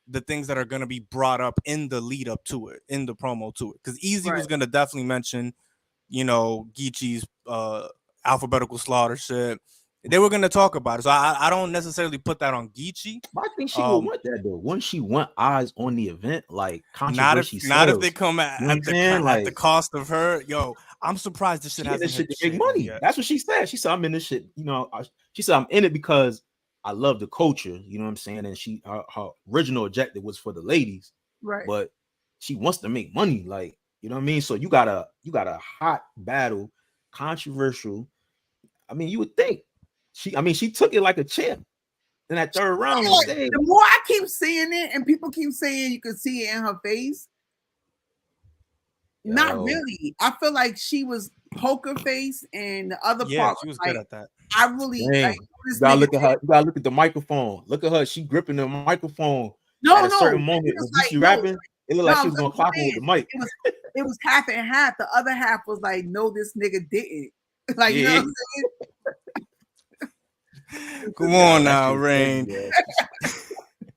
D: the things that are going to be brought up in the lead up to it, in the promo to it. Because Easy was going to definitely mention, Geechee's alphabetical slaughter shit. They were going to talk about it, so I don't necessarily put that on Geechee.
C: But I think she would want that though. Once she want eyes on the event, like
D: Not
C: controversy
D: if they
C: sells.
D: come at,
C: You know
D: at the
C: like,
D: at the cost of her. Yo, I'm surprised this shit hasn't
C: hit
D: hit
C: to make money.
D: yet.
C: That's what she said. She said, "I'm in this shit." She said, "I'm in it because I love the culture." You know what I'm saying? And her original objective was for the ladies,
A: right.
C: but she wants to make money. Like, you know what I mean? So you got a hot battle, controversial. I mean, you would think she took it like a champ in that third round.
A: The more I keep seeing it, and people keep saying you can see it in her face.
C: Yo.
A: Not really. I feel like she was poker face, and the other part
D: she was
A: like,
D: good at that.
A: I really like.
C: You gotta look at her. You gotta look at the microphone. Look at her. She gripping the microphone.
A: No,
C: at a certain moment when she rapping, it looked like she was gonna clap with the mic.
A: It was half and half. The other half was like, no, this nigga didn't. Like, you know what I'm saying?
D: Come on now, Rain.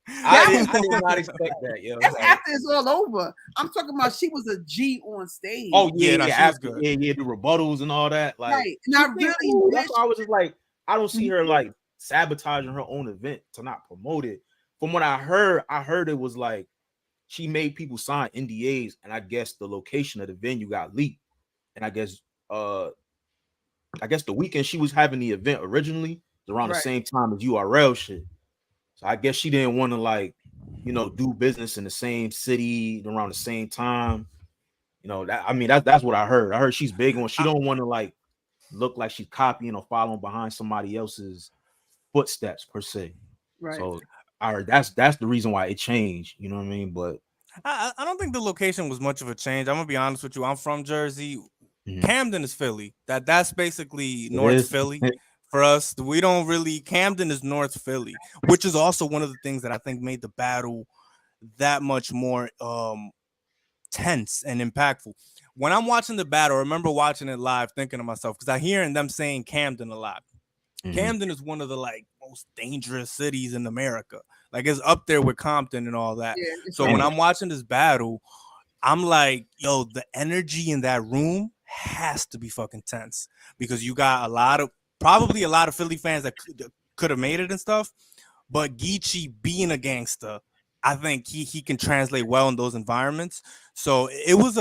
C: I did not expect that, yo.
A: That's after it's all over. I'm talking about she was a G on stage.
C: Oh yeah,
D: after
C: the rebuttals and all that. Like,
A: right. And I really
C: that's why I was just like, I don't see her like sabotaging her own event to not promote it. From what I heard it was like she made people sign NDAs, and I guess the location of the venue got leaked. And I guess the weekend she was having the event originally was around the same time as URL shit. So I guess she didn't want to like, do business in the same city around the same time. That's what I heard. I heard she's big on. She don't want to like look like she's copying or following behind somebody else's footsteps per se.
A: Right.
C: So I heard that's the reason why it changed. You know what I mean? But
D: I don't think the location was much of a change. I'm gonna be honest with you. I'm from Jersey. Camden is Philly. That's basically North Philly. For us, we don't really. Camden is North Philly, which is also one of the things that I think made the battle that much more tense and impactful. When I'm watching the battle, I remember watching it live, thinking to myself, because I hear them saying Camden a lot. Camden is one of the like most dangerous cities in America. Like it's up there with Compton and all that. Yeah, so when I'm watching this battle, I'm like, yo, the energy in that room has to be fucking tense because you got probably a lot of Philly fans that could have made it and stuff, but Geechee being a gangster, I think he can translate well in those environments. So it was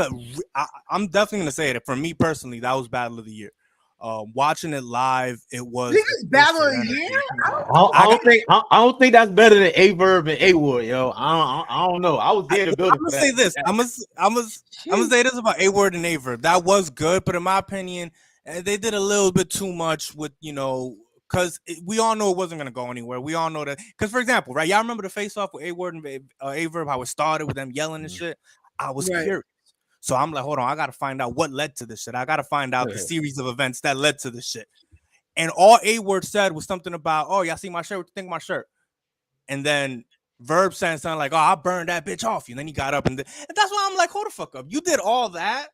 D: I'm definitely gonna say it for me personally. That was battle of the year. Watching it live, it was
A: This is battle of the year.
C: I don't think that's better than A Verb and A Ward, yo. I don't know. I was there to build it.
D: I'm gonna say this. I'm gonna say this about A Word and A Verb. That was good, but in my opinion, they did a little bit too much with, because we all know it wasn't gonna go anywhere. We all know that. Because for example, right? Y'all remember the face off with A Word and A Verb, how it started with them yelling and shit. I was curious. So I'm like, hold on, I gotta find out what led to this shit. I gotta find out the series of events that led to this shit. And all A Word said was something about, oh, y'all see my shirt? What you think of my shirt? And then Verb saying something like, oh, I burned that bitch off you. And then he got up and that's why I'm like, hold the fuck up. You did all that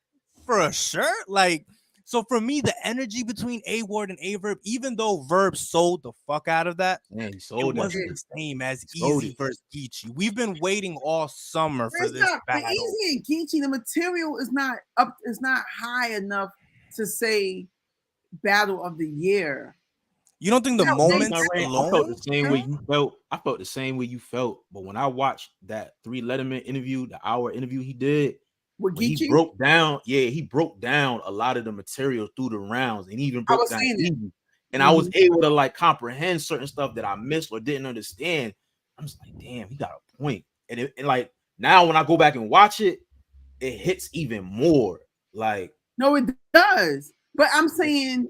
D: for a shirt? Like, so for me, the energy between A Ward and A Verb, even though Verb sold the fuck out of that, it wasn't the same as Easy versus Geechee. We've been waiting all summer for this battle.
A: For Easy and Geechee, the material is not up, is not high enough to say battle of the year.
D: You don't think the moment
C: alone? I felt the same way you felt. I felt the same way you felt. But when I watched that 3 Letterman interview, the hour interview he did, he broke down. Yeah, he broke down a lot of the material through the rounds, and he even broke down Easy. And I was able to like comprehend certain stuff that I missed or didn't understand. I'm just like, damn, he got a point. And like now when I go back and watch it, it hits even more. Like,
A: no, it does. But I'm saying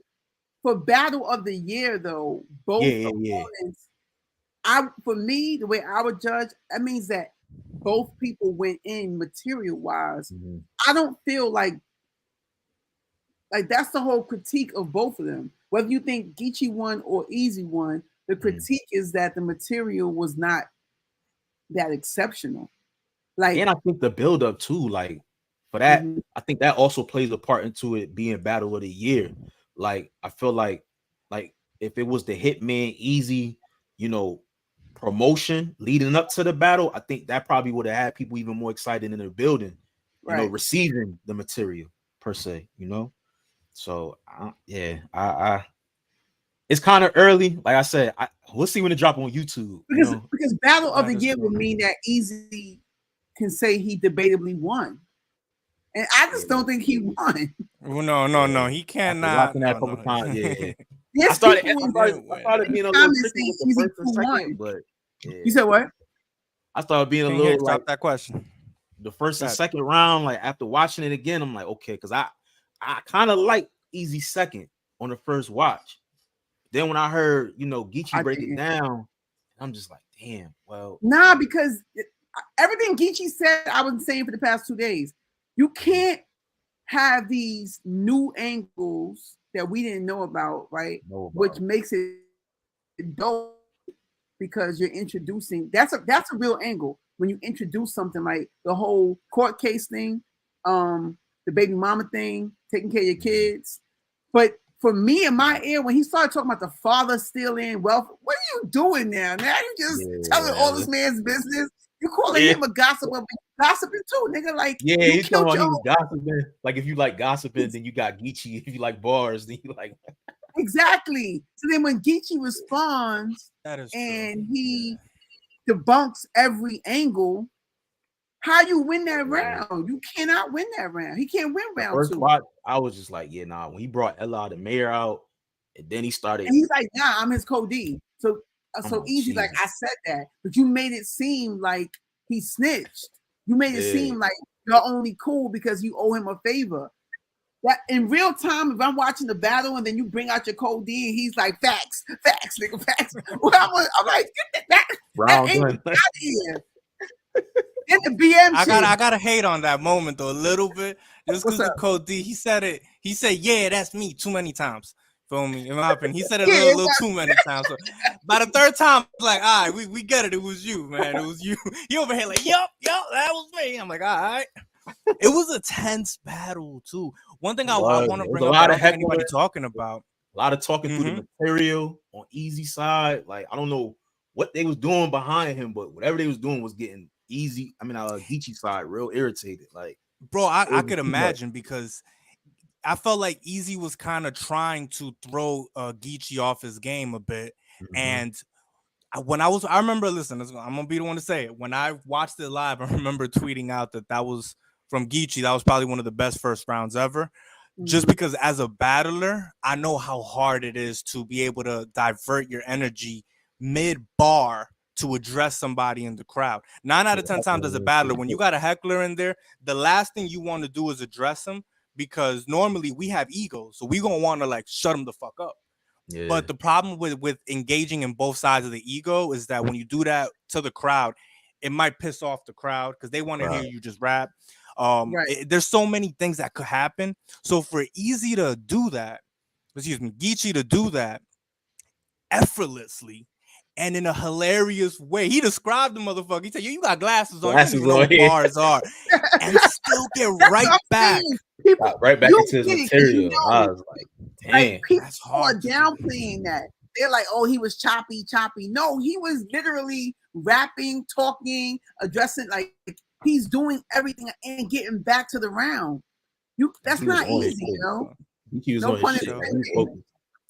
A: for battle of the year, though, both opponents, for me, the way I would judge, that means that both people went in material wise. I don't feel like that's the whole critique of both of them. Whether you think Geechee won or Easy won, the critique is that the material was not that exceptional. Like,
C: and I think the build up too, like for that, I think that also plays a part into it being battle of the year. Like, I feel like if it was the Hitman Easy, promotion leading up to the battle, I think that probably would have had people even more excited in the building, receiving the material per se, So it's kind of early. Like I said, we'll see when it drop on YouTube.
A: Because battle of the year would mean that Easy can say he debatably won. And I just don't think he won.
D: Well, no, he cannot.
C: That couple times,
A: I
C: started being a little tricky with the first and second, but
A: you said what?
C: I started being a little
D: drop that question.
C: The first and second round, like after watching it again, I'm like, okay, because I kind of like Easy second on the first watch. Then when I heard, Geechee break it down, I'm just like, damn, well.
A: Nah, because everything Geechee said, I was saying for the past 2 days. You can't have these new angles that we didn't know about, right? Which makes it dope because you're introducing. That's a real angle when you introduce something like the whole court case thing, the baby mama thing, taking care of your kids. But for me in my ear, when he started talking about the father stealing wealth, what are you doing now? Now you just telling all this man's business. You calling him a gossiper, but gossiping too, nigga. Like,
C: he's talking about he was gossiping. Like, if you like gossiping, then you got Geechee. If you like bars, then you like
A: exactly. So then when Geechee responds and he debunks every angle, how you win that round? You cannot win that round. He can't win round
C: first
A: 2.
C: Watch, I was just like, when he brought Ella the mayor out, and then he started.
A: And he's like, nah, I'm his Cody. So Easy, like I said that, but you made it seem like he snitched. You made it seem like you're only cool because you owe him a favor. That in real time, if I'm watching the battle and then you bring out your code D and he's like, facts, nigga, facts. Well, I'm like, get that out of here. Get the BM.
D: I gotta hate on that moment though a little bit. Just because of Code D, he said it. He said, "Yeah, that's me," too many times. Feel me? In my opinion, he said it a little too many times. So by the third time, like, all right, we get it. It was you, man. It was you. He over here like, yup, that was me. I'm like, all right. It was a tense battle too. One thing I want to bring up, I don't think anybody talking about.
C: A lot of talking through the material on Easy side. Like, I don't know what they was doing behind him, but whatever they was doing was getting Easy. I mean, Geechee side real irritated. Like,
D: bro, I could imagine because I felt like Easy was kind of trying to throw Geechee off his game a bit. And I remember, listen, I'm going to be the one to say it. When I watched it live, I remember tweeting out that was from Geechee. That was probably one of the best first rounds ever. just because as a battler, I know how hard it is to be able to divert your energy mid-bar to address somebody in the crowd. 9 out of 10 times as a battler, when you got a heckler in there, the last thing you want to do is address him, because normally we have egos, so we gonna want to like shut him the fuck up.
C: Yeah.
D: But the problem with engaging in both sides of the ego is that when you do that to the crowd, it might piss off the crowd because they want to hear you just rap. There's so many things that could happen. So for Geechee to do that effortlessly and in a hilarious way, he described the motherfucker. He said, "You got glasses on. You don't even know what bars are," and still get right back.
A: People,
C: right back into his material. I was like, damn,
A: like, people
D: that's
A: are
D: hard to do.
A: downplaying that. They're like, oh, he was choppy. No, he was literally rapping, talking, addressing, like he's doing everything and getting back to the round. That's not easy, you know.
C: He was
A: No
C: on
A: pun
C: his shit.
A: intended.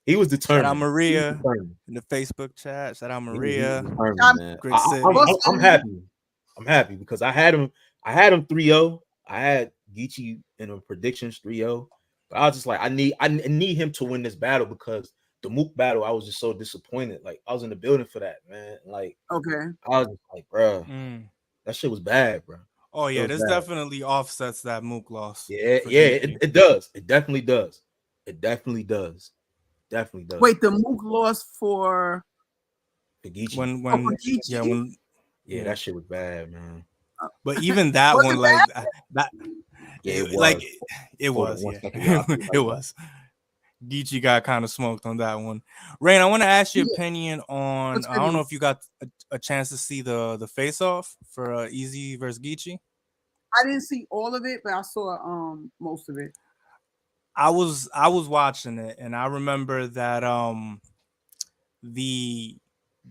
C: He was determined.
D: Shout out Maria in the Facebook chat. Shout out Maria. Great city.
C: I'm happy. I'm happy because I had him 3-0. I had Geechee in a predictions 3-0. But I was just like, I need him to win this battle because the Mook battle, I was just so disappointed. Like I was in the building for that, man. Like,
A: okay,
C: I was just like, bro, that shit was bad, bro.
D: Oh yeah, this definitely offsets that Mook loss.
C: Yeah, it does. It definitely does. It definitely does. Definitely does.
A: Wait, the Mook loss for
C: Geechee.
A: Yeah,
C: that shit was bad, man.
D: But even that one, like that, it was. It was. Geechee got kind of smoked on that one. Rain, I want to ask your opinion on. I don't know if you got a chance to see the face off for Eazy versus Geechee.
A: I didn't see all of it, but I saw most of it.
D: I was watching it, and I remember that the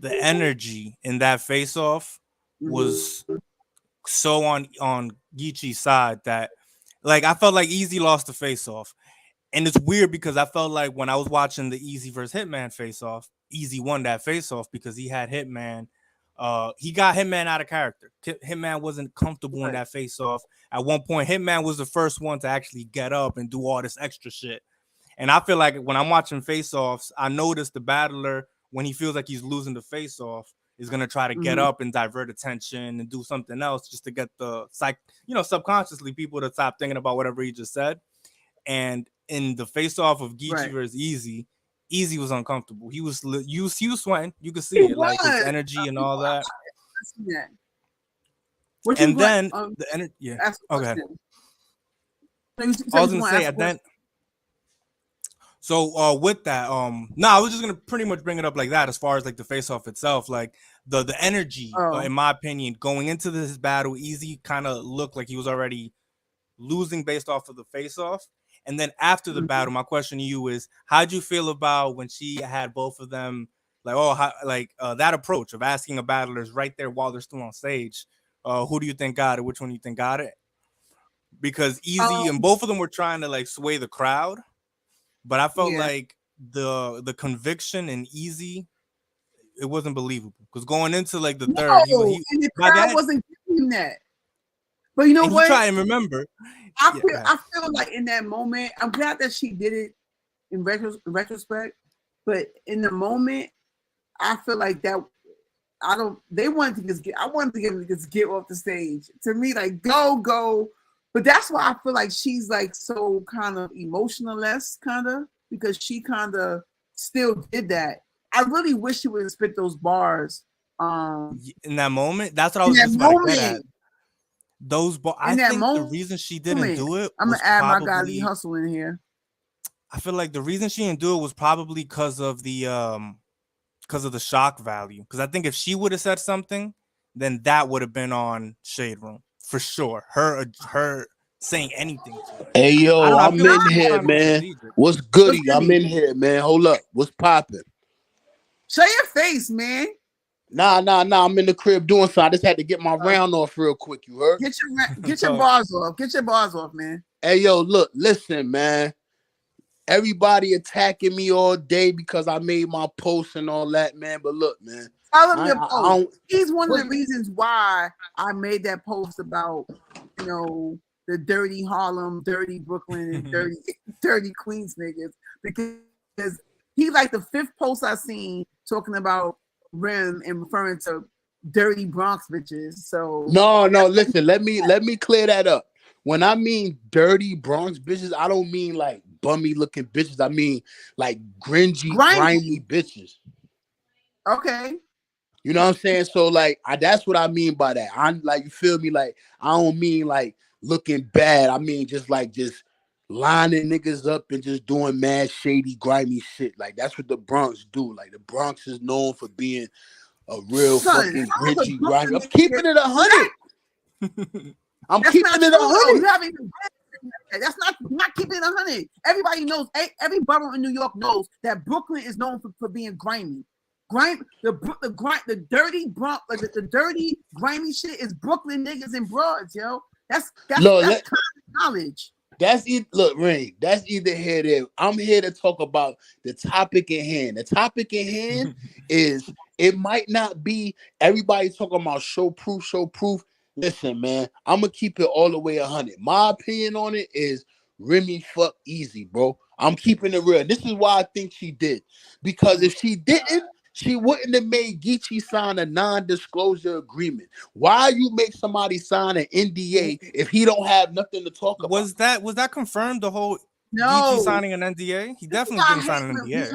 D: energy in that face off was so on Geechee's side that like I felt like Eazy lost the face off. And it's weird because I felt like when I was watching the Eazy versus Hitman face off, Eazy won that face off because he had Hitman. He got Hitman out of character. Hitman wasn't comfortable in that face off. At one point, Hitman was the first one to actually get up and do all this extra shit. And I feel like when I'm watching face offs, I notice the battler, when he feels like he's losing the face off, is going to try to get up and divert attention and do something else just to get the subconsciously people to stop thinking about whatever he just said. And in the face-off of Geechee versus Eazy was uncomfortable. He was sweating. You could see it, like his energy and all that. And then the energy. Yeah. Okay. I was gonna say at then. So with that, I was just gonna pretty much bring it up like that as far as like the face-off itself, like the energy, in my opinion, going into this battle, Eazy kind of looked like he was already losing based off of the face-off. And then after the battle, my question to you is, how'd you feel about when she had both of them, like, that approach of asking a battlers right there while they're still on stage, who do you think got it? Which one do you think got it? Because Eazy and both of them were trying to like sway the crowd, but I felt like the conviction in Eazy, it wasn't believable because going into like the third,
A: and the crowd wasn't giving that. But you know what?
D: Try and remember.
A: I feel like in that moment, I'm glad that she did it in retrospect. But in the moment, I feel like that they wanted to just I wanted to get off the stage. To me, like go. But that's why I feel like she's like so kind of emotionless, kind of, because she kind of still did that. I really wish she would have spit those bars.
D: In that moment, that's what I was just about to get at. Those bars. I think the reason she didn't do it.
A: I'm gonna add my guy Lee Hustle in here.
D: I feel like the reason she didn't do it was probably because of the shock value. Because I think if she would have said something, then that would have been on Shade Room for sure. Her saying anything to her.
E: Hey yo, I'm in here, man. What's goody? I'm in here, man. Hold up, what's popping?
A: Show your face, man.
E: Nah. I'm in the crib doing something. I just had to get my round off real quick. You heard?
A: Get your bars off. Get your bars off, man.
E: Hey, yo, look, listen, man. Everybody attacking me all day because I made my post and all that, man. But look, man.
A: Tell him your post. He's one of the reasons why I made that post about, the the dirty Harlem, dirty Brooklyn, and dirty Queens niggas, because he's like the fifth post I seen talking about Rim and referring to dirty Bronx bitches. So
E: no, listen, let me clear that up. When I mean dirty Bronx bitches, I don't mean like bummy looking bitches. I mean like grimy bitches.
A: Okay.
E: You know what I'm saying? So like that's what I mean by that. I'm like, you feel me? Like I don't mean like looking bad. I mean just lining niggas up and just doing mad shady, grimy shit. Like that's what the Bronx do. Like the Bronx is known for being a real fucking gritty, grimy. I'm keeping it 100. I'm keeping it 100.
A: That's not keeping it 100. Everybody knows. Every borough in New York knows that Brooklyn is known for being grimy. The dirty Bronx, like the dirty grimy shit is Brooklyn niggas and broads, yo. That's common knowledge.
E: That's it. Look, Ring, that's either here or there. I'm here to talk about the topic at hand. The topic at hand is, it might not be everybody talking about show proof. Listen, man, I'm gonna keep it all the way 100. My opinion on it is Remy fuck easy, bro. I'm keeping it real. This is why I think she did, because if she didn't, she wouldn't have made Geechee sign a non-disclosure agreement. Why you make somebody sign an NDA if he don't have nothing to talk about?
D: Was that confirmed? The whole
A: No
D: Geechee signing an NDA? He definitely didn't sign an NDA.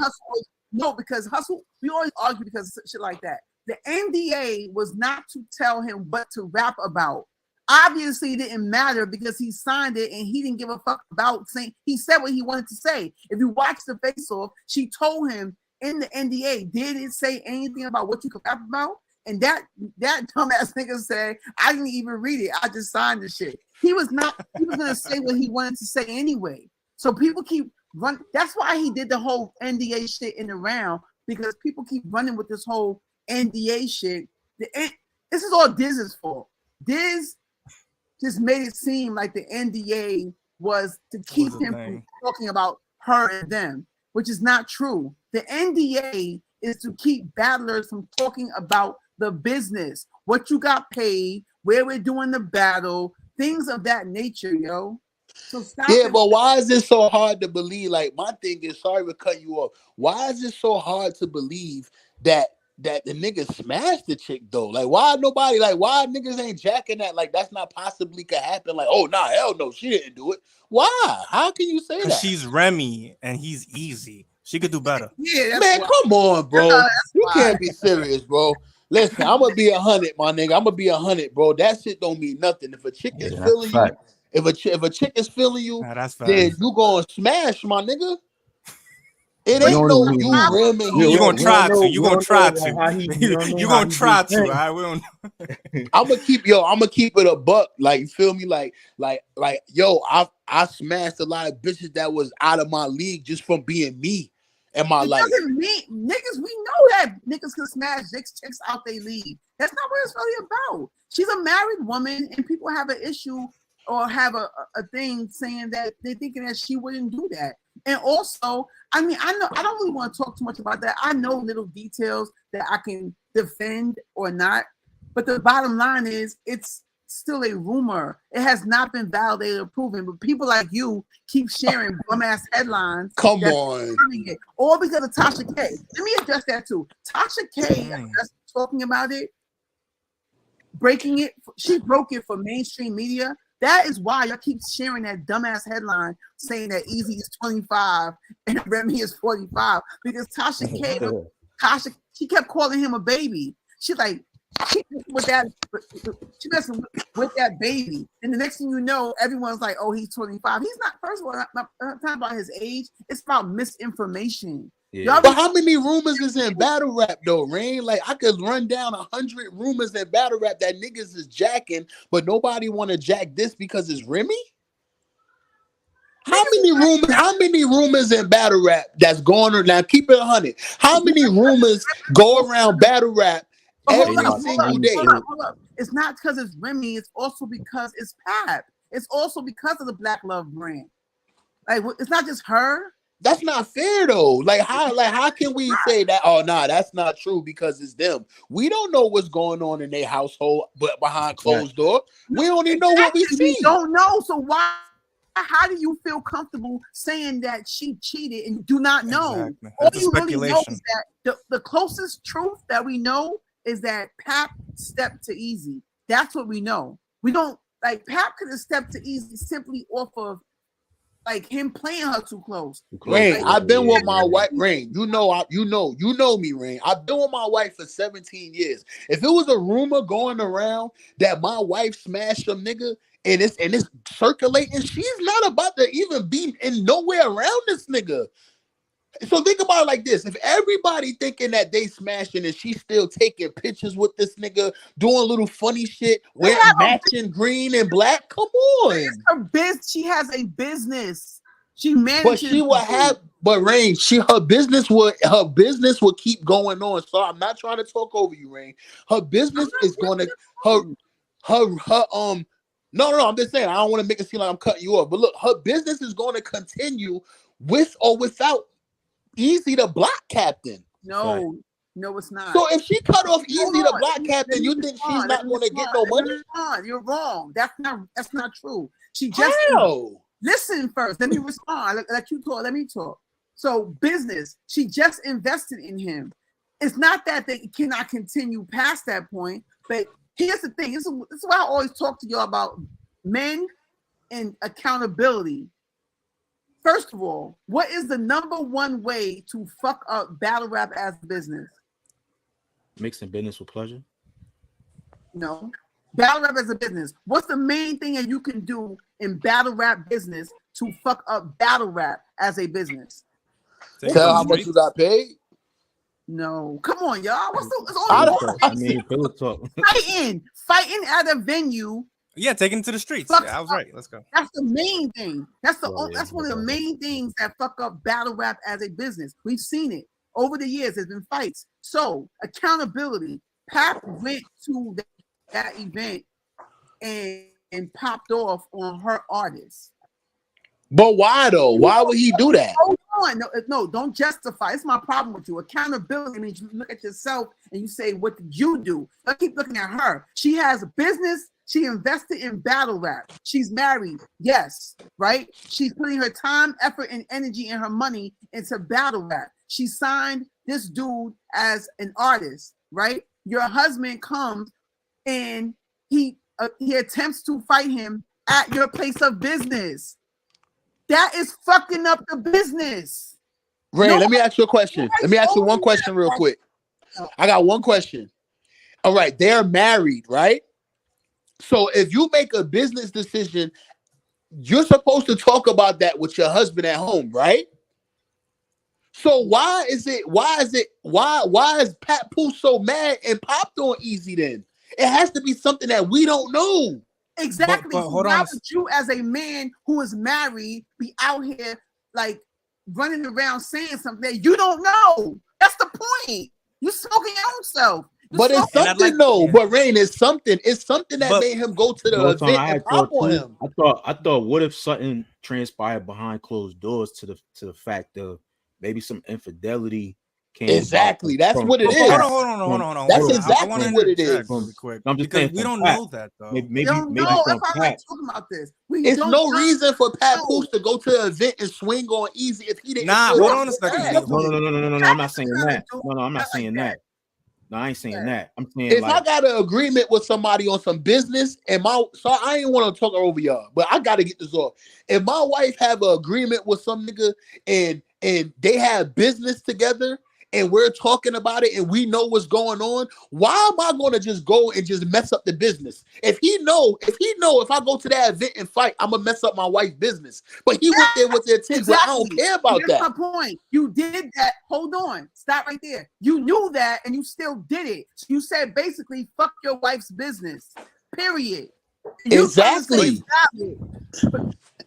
A: No, because Hustle, we always argue because of shit like that. The NDA was not to tell him what to rap about. Obviously, it didn't matter because he signed it and he didn't give a fuck about saying. He said what he wanted to say. If you watch the face off, she told him in the NDA, did it say anything about what you could rap about? And that dumbass nigga said, I didn't even read it. I just signed the shit. He was gonna say what he wanted to say anyway. So people keep running. That's why he did the whole NDA shit in the round, because people keep running with this whole NDA shit. This is all Diz's fault. Diz just made it seem like the NDA was to keep him from talking about her and them, which is not true. The NDA is to keep battlers from talking about the business, what you got paid, where we're doing the battle, things of that nature, yo. So stop.
E: Yeah, but why is it so hard to believe? Like, my thing is, sorry to cut you off. Why is it so hard to believe that the niggas smashed the chick though? Like, why niggas ain't jacking that? Like, that's not possibly could happen. Like, oh nah, hell no, she didn't do it. Why? How can you say that?
D: She's Remy and he's easy. She could do better.
A: Yeah,
E: man, come on, bro. You can't be serious, bro. Listen, I'm gonna be 100, my nigga. I'm gonna be 100, bro. That shit don't mean nothing. If a chick is feeling you, if a chick is feeling you, then you gonna smash, my nigga. It ain't no you rimming.
D: You gonna try to. You gonna try to. You gonna try to. I will.
E: I'm gonna keep it a buck. Like, you feel me? Like, yo, I smashed a lot of bitches that was out of my league just from being me in my life.
A: Doesn't mean niggas. We know that niggas can smash chicks out they league. That's not what it's really about. She's a married woman, and people have an issue or have a thing saying that they're thinking that she wouldn't do that. And also, I mean, I know I don't really want to talk too much about that. I know little details that I can defend or not, but the bottom line is it's still a rumor. It has not been validated or proven, but people like you keep sharing bum ass headlines.
E: Come on.
A: All because of Tasha K. Let me address that too. Tasha K just talking about it, breaking it. She broke it for mainstream media. That is why y'all keep sharing that dumbass headline saying that Easy is 25 and Remy is 45, because Tasha K, she kept calling him a baby. She's like, she messing with that baby, and the next thing you know, everyone's like, "Oh, he's 25." He's not. First of all, not talking about his age. It's about misinformation.
E: Yeah. But how many rumors is in battle rap though, Rain? Like, I could run down 100 rumors in battle rap that niggas is jacking, but nobody want to jack this because it's Remy. How many rumors in battle rap that's going on now? Keep it 100. How many rumors go around battle rap every single day?
A: Hold up. It's not because it's Remy. It's also because it's Pap. It's also because of the Black Love brand. Like, it's not just her.
E: That's not fair though. Like how can we say that? Oh nah, that's not true because it's them. We don't know what's going on in their household, but behind closed door, we only know what we
A: Exactly.
E: see.
A: We don't know. So why? How do you feel comfortable saying that she cheated and you do not know?
D: Exactly.
A: All
D: That's
A: you
D: a
A: really know
D: speculation.
A: is that the closest truth that we know is that Pap stepped to Easy. That's what we know. We don't like Pap could have stepped to Easy simply off of like him playing her too close.
E: Rain,
A: Like,
E: I've been with my
B: Yeah.
E: wife. Rain, you know me, Rain. I've been with my wife for 17 years. If it was a rumor going around that my wife smashed some nigga and it's circulating, she's not about to even be in nowhere around this nigga. So think about it like this: if everybody thinking that they smashing and she's still taking pictures with this nigga, doing little funny shit, wearing matching green and black, come on.
A: she has a business. She
E: But
A: manages.
E: she will have, but Rain, her business will keep going on. So I'm not trying to talk over you, Rain. Her business is gonna no, I'm just saying I don't want to make it seem like I'm cutting you off. But look, her business is gonna continue with or without Easy the block captain.
A: No, it's not.
E: So if she cut off Easy
A: Hold
E: the
A: on.
E: block captain, you think she's not gonna get no money?
A: You're wrong. That's not true. She just
E: How?
A: listen first. Let me respond. Let you talk. Let me talk. So business. She just invested in him. It's not that they cannot continue past that point. But here's the thing. This is why I always talk to y'all about men and accountability. First of all, what is the number one way to fuck up battle rap as a business?
C: Mixing business with pleasure.
A: No. Battle rap as a business. What's the main thing that you can do in battle rap business to fuck up battle rap as a business?
E: Tell how much you got paid.
A: No. Come on, y'all. What's
E: I
A: the
C: Pillow talk.
A: fighting at a venue?
D: Yeah, taking to the streets.
A: Fuck
D: Yeah, I was
A: up.
D: right. Let's go.
A: That's the main thing. That's
C: Yeah,
A: that's one of the main things that fuck up battle rap as a business. We've seen it over the years. There's been fights. So accountability. Pap went to that event and popped off on her artist.
E: But why though? Why would he do that?
A: Hold on. No, don't justify. It's my problem with you. Accountability means you look at yourself and you say, what did you do? I keep looking at her. She has a business. She invested in battle rap. She's married. Yes, right? She's putting her time, effort, and energy and her money into battle rap. She signed this dude as an artist, right? Your husband comes and he attempts to fight him at your place of business. That is fucking up the business.
E: Ray, let me ask you a question. Let me ask you one question real quick. I got one question. All right, they're married, right? So if you make a business decision, you're supposed to talk about that with your husband at home, right? So why is Pat Pooh so mad and popped on Easy then? It has to be something that we don't know.
A: Exactly.
D: But
A: So
D: hold
A: why
D: on.
A: would you, as a man who is married, be out here like running around saying something that you don't know? That's the point. You smoking your own self.
E: But it's something though. But Rain, it's something that made him go to the event and pop on him.
C: I thought, what if something transpired behind closed doors to the fact of maybe some infidelity came.
E: Exactly, that's what it is.
D: Hold on.
E: That's exactly what it is.
D: Really quick,
C: I'm just
D: because
C: saying
D: we don't
C: Pat,
D: know that though.
C: Maybe
A: That's why I'm
C: Pat.
A: talking about this.
E: It's no reason for Pat Pooh to go to the event and swing on Easy if he didn't.
D: Nah,
E: feel
D: hold
E: like
D: on a second.
E: that.
C: No, I'm not saying that. No, I'm not saying that. No, I ain't saying that. I'm saying
E: If
C: like,
E: I got an agreement with somebody on some business, and I ain't want to talk over y'all, but I got to get this off. If my wife have an agreement with some nigga and they have business together and we're talking about it and we know what's going on, why am I going to just go and just mess up the business? If he know if I go to that event and fight, I'm gonna mess up my wife's business. But he went there with the intent. But I don't care about that.
A: That's my point. You did that. Hold on. Stop right there. You knew that and you still did it. You said basically, fuck your wife's business. Period.
E: Exactly.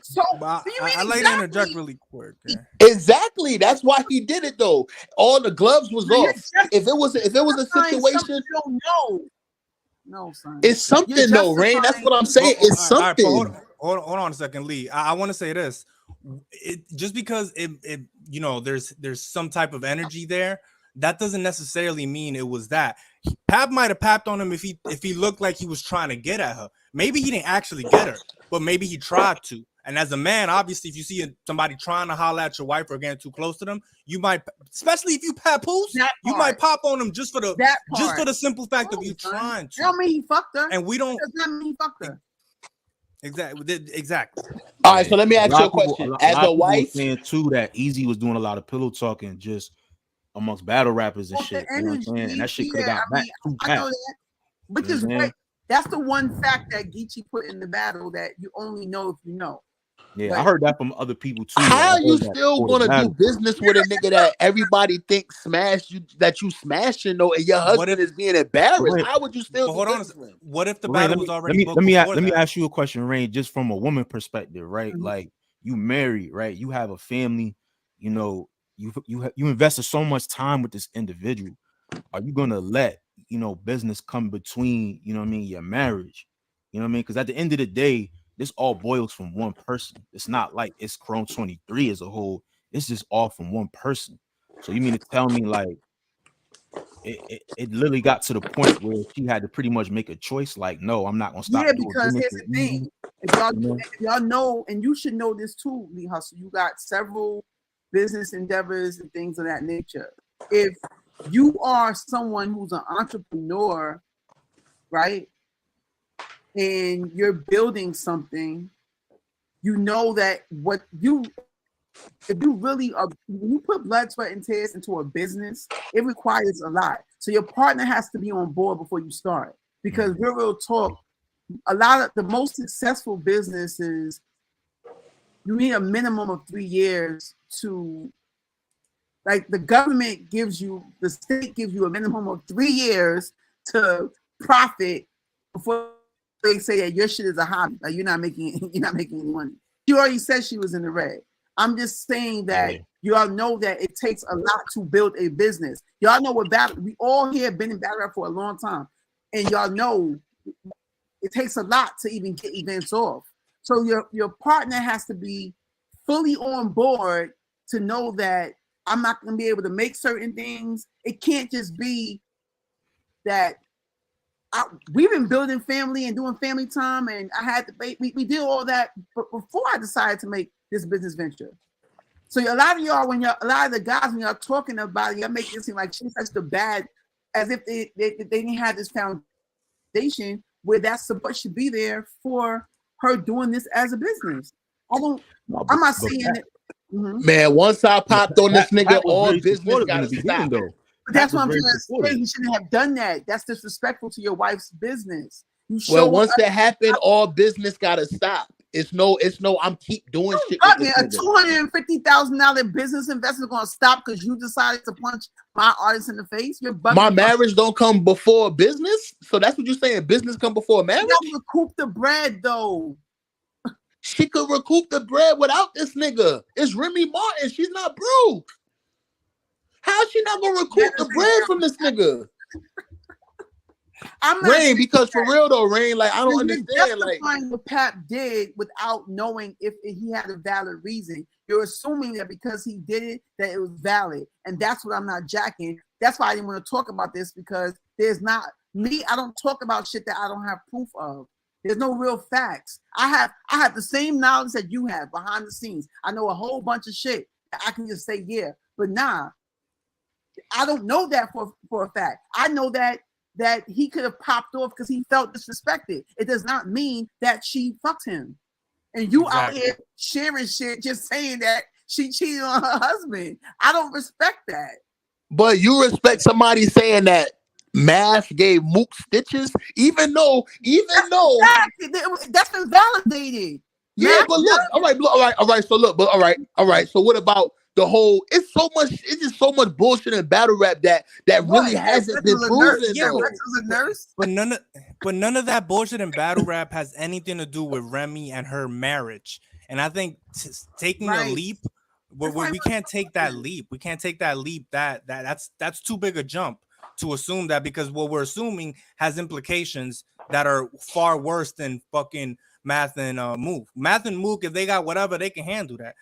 A: So
D: I like to interject really quick. Yeah.
E: Exactly. That's why he did it though. All the gloves was off. If it was a situation,
A: you don't know. No, son.
E: It's something though, Rain. That's what I'm saying. It's something.
D: Hold on a second, Lee. I want to say this. just because it you know there's some type of energy there, that doesn't necessarily mean it was that. Pap might have papped on him if he looked like he was trying to get at her. Maybe he didn't actually get her, but maybe he tried to. And as a man, obviously, if you see somebody trying to holler at your wife or getting too close to them, you might, especially if you papoose, you might pop on them just for the simple fact of you trying to.
A: That don't mean he fucked her.
D: And we don't.
A: That does not mean he fucked her.
D: Exactly.
E: All right, so let me ask you a question. As a wife,
C: saying too that Easy was doing a lot of pillow talking just amongst battle rappers and shit. You know what I'm saying? And that shit could have got back to
A: I know that, which is right. That's the one fact that Geechee put in the battle that you only know if you know.
C: Yeah, I heard that from other people too.
E: How you still gonna do business with a nigga that everybody thinks smash you, that you smashing though, and your husband is being embarrassed? How would you still?
D: Hold on. What if the battle was already?
C: Let me ask you a question, Rain, just from a woman perspective, right? Mm-hmm. Like you married, right? You have a family. You know, you invested so much time with this individual. Are you gonna let business come between? You know what I mean? Your marriage. You know what I mean? Because at the end of the day, this all boils from one person. It's not like it's Chrome 23 as a whole. It's just all from one person. So you mean to tell me like it literally got to the point where she had to pretty much make a choice? Like, no, I'm not gonna stop.
A: Yeah, because here's the thing. If y'all know, and you should know this too, Lee Hustle. You got several business endeavors and things of that nature. If you are someone who's an entrepreneur, right? And you're building something, you know that if you really when you put blood, sweat, and tears into a business, it requires a lot. So your partner has to be on board before you start. Because real talk, a lot of the most successful businesses, you need a minimum of 3 years to, like the government gives you, the state gives you a minimum of 3 years to profit before they say that your shit is a hobby. Like you're not making any money. She already said she was in the red. I'm just saying that y'all know that it takes a lot to build a business. Y'all know what battle. We all here have been in battle rap for a long time, and y'all know it takes a lot to even get events off. So your partner has to be fully on board to know that I'm not going to be able to make certain things. It can't just be that. We've been building family and doing family time, and I had to we did all that before I decided to make this business venture. So a lot of y'all, a lot of the guys, when y'all talking about it, y'all make it seem like she's such the bad, as if they didn't have this foundation where that support should be there for her doing this as a business. I'm not saying it. Mm-hmm.
E: Man, once I popped on this nigga, all business got to stop.
A: But that's what I'm trying to say. You shouldn't have done that. That's disrespectful to your wife's business.
E: Well, once that happened, all business gotta stop. It's no. I'm keep doing shit.
A: A $250,000 business investment gonna stop because you decided to punch my artist in the face. You're bugging.
E: My marriage don't come before business, so that's what you're saying. Business come before marriage.
A: You gotta recoup the bread, though.
E: She could recoup the bread without this nigga. It's Remy Martin. She's not broke. How's she not gonna recoup the bread from this nigga?
A: I'm not
E: Rain, because for real though, Rain, like I don't understand. Like
A: what Pap did without knowing if he had a valid reason. You're assuming that because he did it, that it was valid, and that's what I'm not jacking. That's why I didn't want to talk about this, because there's not me. I don't talk about shit that I don't have proof of. There's no real facts. I have the same knowledge that you have behind the scenes. I know a whole bunch of shit that I can just say yeah, but nah. I don't know that for a fact. I know that he could have popped off because he felt disrespected. It does not mean that she fucked him. And you out here sharing shit, just saying that she cheated on her husband. I don't respect that.
E: But you respect somebody saying that Math gave Mook stitches, even though
A: that's been validated.
E: Yeah, Math, but look, all right. So look, but all right. So what about the whole? It's just so much bullshit in battle rap that really hasn't been proven.
A: Yeah, Rex was a nurse.
D: But none of that bullshit in battle rap has anything to do with Remy and her marriage. And I think taking a leap where we can't take that leap. We can't take that leap. That's too big a jump to assume that, because what we're assuming has implications that are far worse than fucking Math and Mook. Math and Mook, if they got whatever, they can handle that.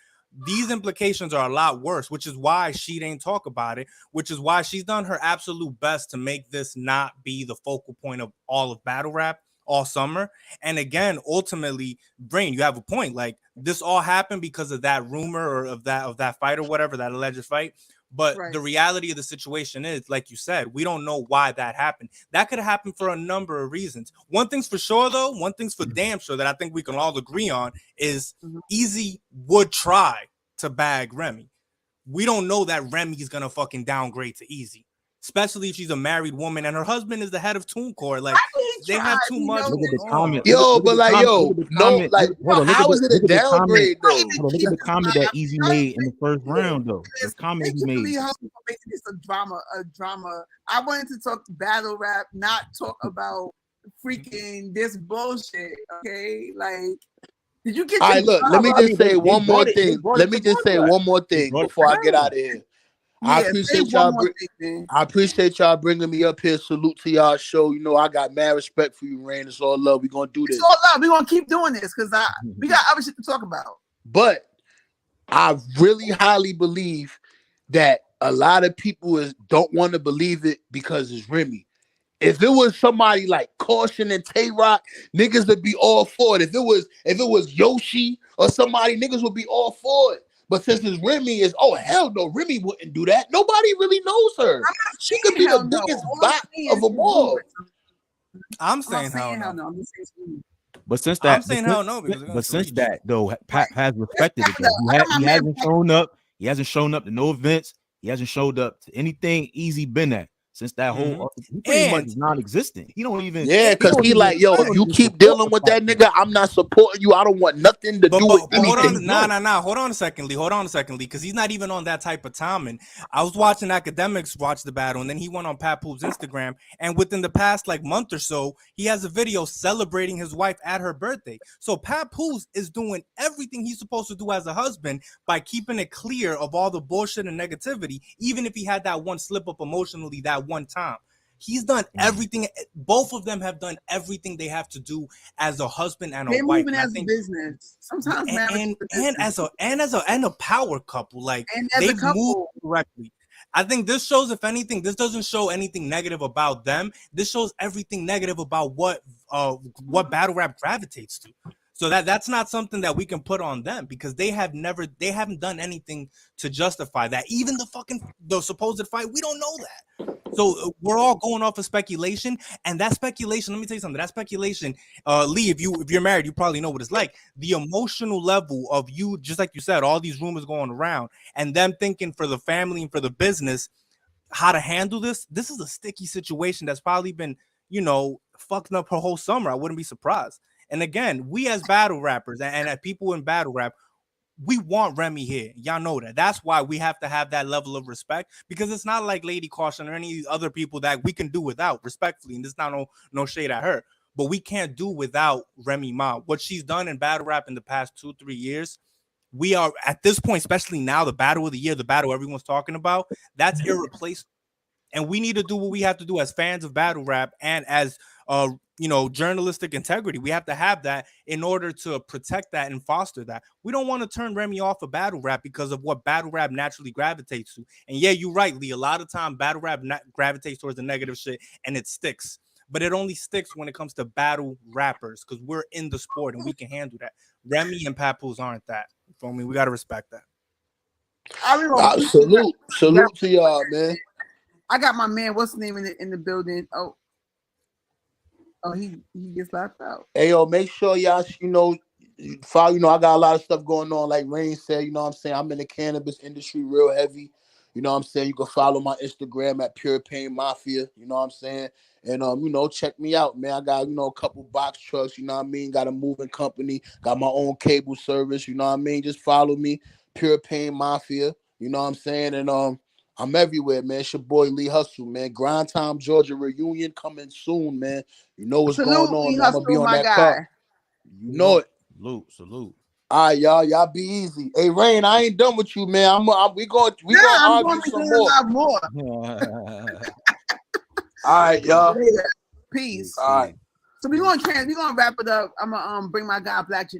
D: These implications are a lot worse, which is why she didn't talk about it, which is why she's done her absolute best to make this not be the focal point of all of battle rap all summer. And again, ultimately, Brain, you have a point. Like, this all happened because of that rumor or of that fight or whatever, that alleged fight. But
A: Right.
D: the reality of the situation is, like you said, we don't know why that happened. That could have happened for a number of reasons. One thing's for sure, though, one thing's for damn sure that I think we can all agree on is Easy would try to bag Remy. We don't know that Remy's gonna fucking downgrade to Easy, especially if she's a married woman and her husband is the head of TuneCore. Like, they have too much.
C: Look at the
D: going on.
C: comment.
E: Yo,
C: Look at
E: but
C: the
E: like,
C: comment.
E: yo,
C: Look at the
E: no,
C: comment.
E: like,
C: Hold on, look
E: how
C: at
E: is
C: the-
E: it a
C: look at the comment.
E: downgrade though?
C: Hold on, look at the comment that Easy made in the first round, though. The comment he
A: Thank you for
C: made.
A: me helping for making this a drama. I wanted to talk battle rap, not talk about freaking this bullshit. Okay, like, did you get?
E: All right, look, let me
C: I mean,
E: just say
C: they
E: one more
C: brought it- they
E: thing.
C: brought
E: Let
C: it
E: me
C: to
E: just say
C: battle rap.
E: one more
C: They
E: thing
C: brought it to
E: before I get
C: battle
E: out of here. I
A: Yeah,
E: appreciate
A: say
E: y'all.
A: one more thing, man.
E: I appreciate y'all bringing me up here. Salute to y'all show. You know, I got mad respect for you, Rain. It's all love. We gonna do this.
A: It's all love. We're gonna keep doing this because we got other shit to talk about.
E: But I really highly believe that a lot of people don't want to believe it because it's Remy. If it was somebody like Caution and Tay Rock, niggas would be all for it. If it was Yoshi or somebody, niggas would be all for it. But since it's Remy, oh hell no, Remy wouldn't do that. Nobody really knows her. She could be
A: Hell
E: the
A: no.
E: biggest
A: All I'm
E: bot
A: saying
E: of them
A: is
E: all.
D: I'm
A: I'm
D: saying hell no.
A: no. I'm just saying
C: But since
D: I'm
C: that,
D: saying hell no because they're gonna
C: since
D: reach.
C: that though, Pat has respected it.
A: Look,
C: Though.
A: I got my
C: He
A: man
C: hasn't shown up. He hasn't shown up to no events. He hasn't showed up to anything Easy been at since that whole. He pretty much
D: And-
C: is non-existent. He don't even.
E: Yeah, because
C: don't
E: he
C: even-
E: like, yo,
C: he
E: if
C: don't
E: you
C: even
E: keep
C: support
E: dealing
C: the
E: with that
C: fight.
E: nigga, I'm not supporting you. I don't want nothing to do with
D: But hold
E: anything.
D: on, nah. Hold on a second, Lee, because he's not even on that type of timing. I was watching Academics watch the battle, and then he went on Pat Poop's Instagram, and within the past like month or so, he has a video celebrating his wife at her birthday. So Pat Poop's is doing everything he's supposed to do as a husband by keeping it clear of all the bullshit and negativity, even if he had that one slip up emotionally that one time. He's done everything. Both of them have done everything they have to do as a husband and a
A: they're
D: wife.
A: moving
D: And I
A: as a
D: think,
A: business. Sometimes marriage
D: and a power couple, like
A: and as a
D: they've moved
A: couple.
D: correctly. I think this shows, if anything, this doesn't show anything negative about them. This shows everything negative about what battle rap gravitates to. So that's not something that we can put on them because they haven't done anything to justify that. Even the supposed fight, we don't know that. So we're all going off of speculation, and that speculation, let me tell you something, that speculation, Lee, if you're married, you probably know what it's like. The emotional level of you, just like you said, all these rumors going around, and them thinking for the family and for the business, how to handle this. This is a sticky situation that's probably been, fucking up her whole summer. I wouldn't be surprised. And again, we as battle rappers and as people in battle rap, we want Remy here. Y'all know that. That's why we have to have that level of respect, because it's not like Lady Caution or any other people that we can do without, respectfully. And there's not no shade at her, but we can't do without Remy Ma. What she's done in battle rap in the past 2-3 years, we are at this point, especially now, the battle of the year, the battle everyone's talking about, that's irreplaceable. And we need to do what we have to do as fans of battle rap and as journalistic integrity. We have to have that in order to protect that and foster that. We don't want to turn Remy off of battle rap because of what battle rap naturally gravitates to. And yeah, you're right, Lee. A lot of time battle rap gravitates towards the negative shit and it sticks. But it only sticks when it comes to battle rappers because we're in the sport and we can handle that. Remy and Papoose aren't that. For me, we got to respect that.
E: Salute to y'all, man.
A: I got my man, what's his name in the building? Oh, he gets left out.
E: Hey, yo, make sure y'all, follow, I got a lot of stuff going on. Like Rain said, you know what I'm saying? I'm in the cannabis industry real heavy. You know what I'm saying? You can follow my Instagram at Pure Pain Mafia. You know what I'm saying? And, check me out, man. I got, a couple box trucks, you know what I mean? Got a moving company. Got my own cable service, you know what I mean? Just follow me, Pure Pain Mafia. You know what I'm saying? And, I'm everywhere, man. It's your boy Lee Hustle, man. Grind Time Georgia reunion coming soon, man. You know what's going on.
A: Lee
E: I'm gonna be
A: Hustle,
E: on
A: my
E: that
A: guy.
E: car. You know it.
C: Salute.
E: All right, y'all be easy. Hey, Rain, I ain't done with you, man. We gonna argue some more.
A: More.
E: All right, y'all.
A: Peace.
E: All right.
A: So we're gonna wrap it up. I'm gonna bring my guy Black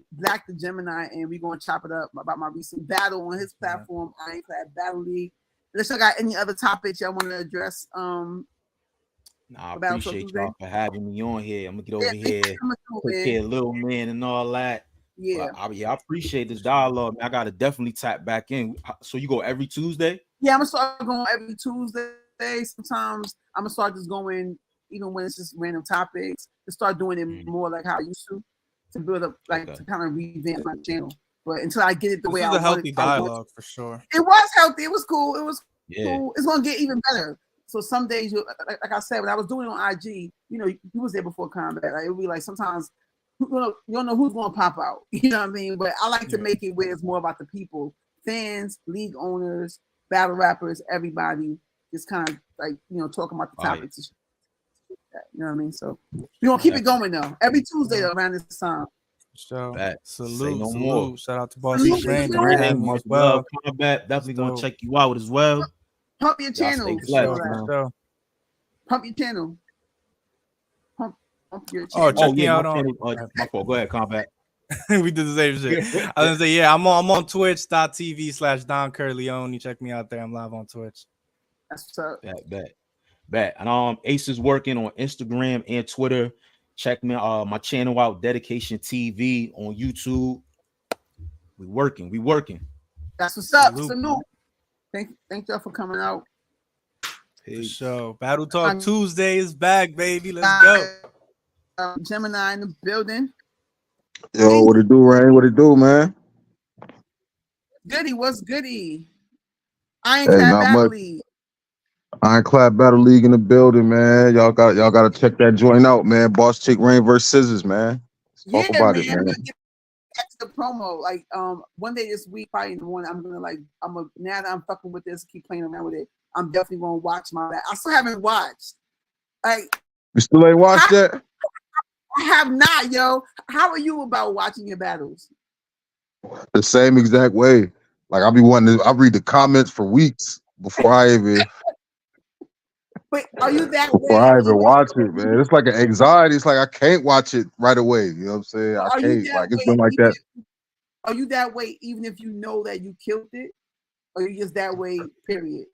A: the Gemini, and we're gonna chop it up about my recent battle on his platform, Ironclad Battle League. Unless y'all got any other topics y'all want to address,
C: Nah, I
A: Battle
C: appreciate
A: Tuesday?
C: y'all for having me on here. I'm gonna get over
A: Yeah,
C: here, take care of little man and all that.
A: Yeah,
C: But I appreciate this dialogue. Man. I gotta definitely tap back in. So you go every Tuesday?
A: yeah. I'm gonna start going every Tuesday. Sometimes I'm gonna start just going, even when it's just random topics, to start doing it more like how I used to build up, like to kind of revamp my channel. But until I get it the way I want it,
D: healthy dialogue for sure.
A: It was healthy. It was cool. It was
C: Yeah.
A: cool. It's gonna get even better. So some days, like I said, when I was doing it on IG, you was there before combat. Like, it would be like sometimes you don't know who's gonna pop out. You know what I mean? But I like to make it where it's more about the people, fans, league owners, battle rappers, everybody. Just kind of like talking about the topics. You know what I mean? So we're gonna keep it going though. Every Tuesday though, around this time.
D: So
C: salute.
D: Salute. Shout out to Boss Chick Rain.
C: Much love, Combat. Definitely gonna check you out as well.
A: Pump your channel. Pump your channel. Pump your channel.
D: Oh, check me out on
C: my fault. Go ahead, Combat.
D: We did the same shit. I was gonna say, yeah, I'm on twitch.tv/Don Corleone. Check me out there. I'm live on Twitch.
A: That's what's up.
C: Bet. And Ace is working on Instagram and Twitter. Check me my channel out, Dedication TV on YouTube. We working.
A: That's what's up. Salute. Thank y'all for coming out.
D: So Battle Talk Tuesday is back, baby. Let's go.
A: Gemini in the building.
F: Yo, what it do, Rain? What it do, man?
A: Goody, what's goody? Ironclad Battle League.
F: Ironclad Battle League in the building, man. Y'all got to check that joint out, man. Boss Chick Rain versus Scissors, man. Let's talk about it, man.
A: The promo, like one day this week, probably in the morning, now that I'm fucking with this, keep playing around with it. I'm definitely gonna watch my back. I still haven't watched. Like,
F: you still ain't watched that?
A: I have not, yo. How are you about watching your battles?
F: The same exact way. Like I read the comments for weeks before I even.
A: But are you that way?
F: Before I even watch it, man. It's like an anxiety. It's like I can't watch it right away. You know what I'm saying? I can't. Like it's been like that.
A: Are you that way even if you know that you killed it? Or are you just that way, period?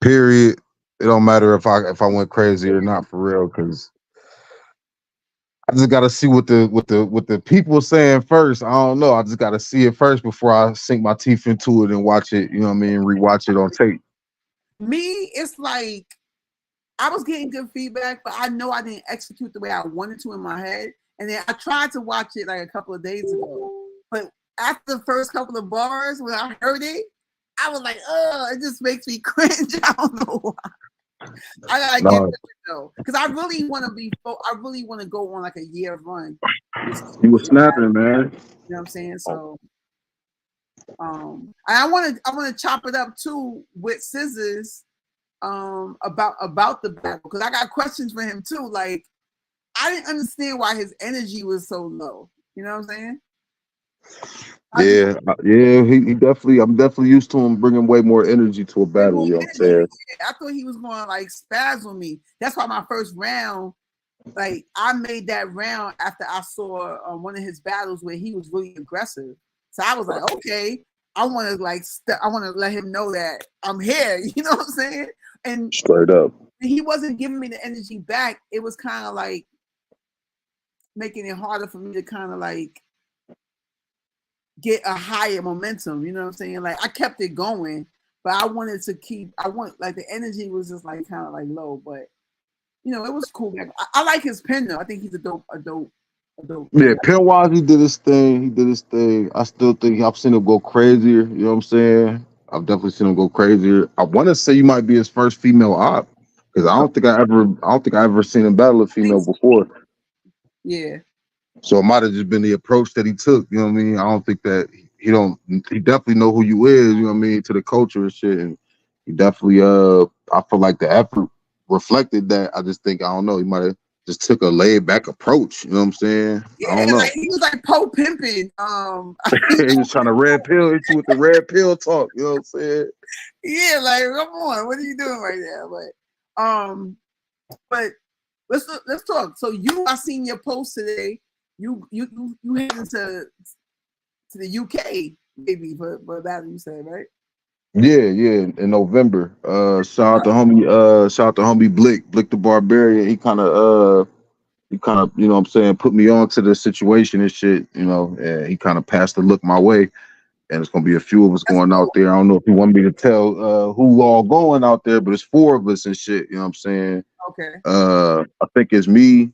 F: Period. It don't matter if I went crazy or not for real, because I just gotta see what the people saying first. I don't know. I just gotta see it first before I sink my teeth into it and watch it, you know what I mean, rewatch it on tape.
A: Me, it's like I was getting good feedback, but I know I didn't execute the way I wanted to in my head. And then I tried to watch it like a couple of days ago. But after the first couple of bars, when I heard it, I was like, it just makes me cringe. I don't know why. I gotta get it though. Because I really want to go on like a year run.
F: You were snapping, man.
A: You know what I'm saying? So I want to chop it up too with Scissors about the battle, because I got questions for him too. Like, I didn't understand why his energy was so low. You know what I'm saying?
F: Yeah. He definitely. I'm definitely used to him bringing way more energy to a battle. You know what I'm saying?
A: I thought he was going to like spaz on me. That's why my first round, like I made that round after I saw one of his battles where he was really aggressive. So I was like, okay, I want to let him know that I'm here. You know what I'm saying? And
F: straight up,
A: he wasn't giving me the energy back. It was kind of like making it harder for me to kind of like get a higher momentum. You know what I'm saying? Like I kept it going, but I wanted to keep. Like the energy was just like kind of like low, but it was cool. I like his pen though. I think he's a dope.
F: Yeah, pen wise, he did his thing. I still think I've seen him go crazier. You know what I'm saying? I've definitely seen him go crazier. I want to say you might be his first female op, because I don't think I ever seen him battle a female before.
A: Yeah. So
F: it might have just been the approach that he took. You know what I mean? I don't think that he definitely know who you is. You know what I mean? To the culture and shit, and he definitely I feel like the effort reflected that. I just think, I don't know, he might have just took a laid back approach. You know what I'm saying?
A: Yeah,
F: I don't know.
A: Like, he was like Poe pimping.
F: He was trying to red pill hit you with the red pill talk. You know what I'm saying?
A: Yeah, like come on, what are you doing right now? But let's talk. So I seen your post today. You heading to the UK maybe for that you said, right?
F: Yeah, in November. Shout out to homie Blick the Barbarian. He kind of, you know what I'm saying, put me on to the situation and shit, you know, and he kind of passed the look my way. And it's gonna be a few of us going out there. I don't know if you want me to tell who all going out there, but it's 4 of us and shit, you know what I'm saying?
A: Okay.
F: I think it's me,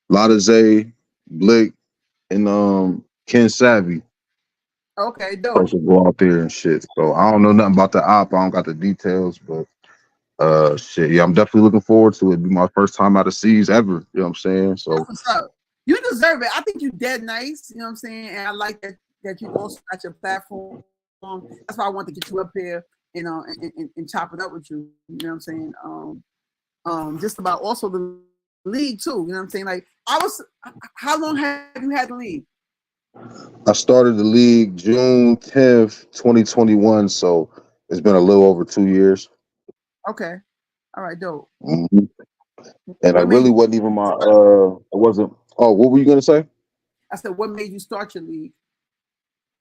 F: Lotta Zay, Blick, and Ken Savvy.
A: Okay, dope.
F: Should go out there and shit. So I don't know nothing about the op. I don't got the details, but shit, yeah, I'm definitely looking forward to it. It'll be my first time out of seas ever. You know what I'm saying? So
A: that's what's up. You deserve it. I think you dead nice. You know what I'm saying? And I like that you also got your platform. That's why I want to get you up here, you know, and chop it up with you. You know what I'm saying? Just about also the league too. You know what I'm saying? Like how long have you had the league?
F: I started the league June 10th, 2021. So it's been a little over 2 years.
A: Okay. All right, dope.
F: Mm-hmm. And I really wasn't even my it wasn't. Oh, what were you gonna say?
A: I said, what made you start your league?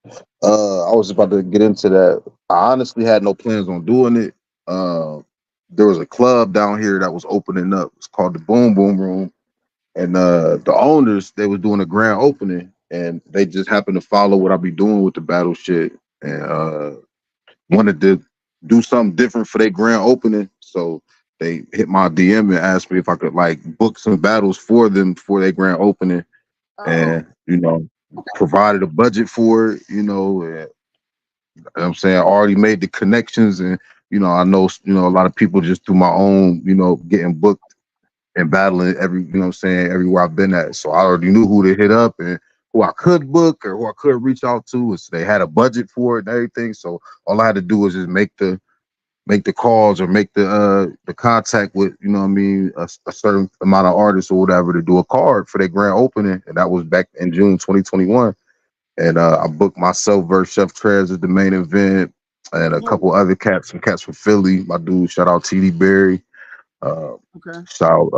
F: I was about to get into that. I honestly had no plans on doing it. There was a club down here that was opening up. It's called the Boom Boom Room. And the owners, they was doing a grand opening, and they just happened to follow what I be doing with the battle shit, and wanted to do something different for their grand opening. So they hit my DM and asked me if I could like book some battles for them for their grand opening, and you know, provided a budget for it. You know, and, you know what I'm saying, I already made the connections, and you know, I know a lot of people just through my own, you know, getting booked and battling you know what I'm saying, everywhere I've been at. So I already knew who to hit up and who I could book or who I could reach out to. So they had a budget for it and everything. So all I had to do was just make the calls or make the contact with, you know what I mean, a certain amount of artists or whatever to do a card for their grand opening. And that was back in June 2021. And I booked myself versus Chef Trez as the main event, and a couple other cats, some cats from Philly. My dude, shout out TD Berry. Shout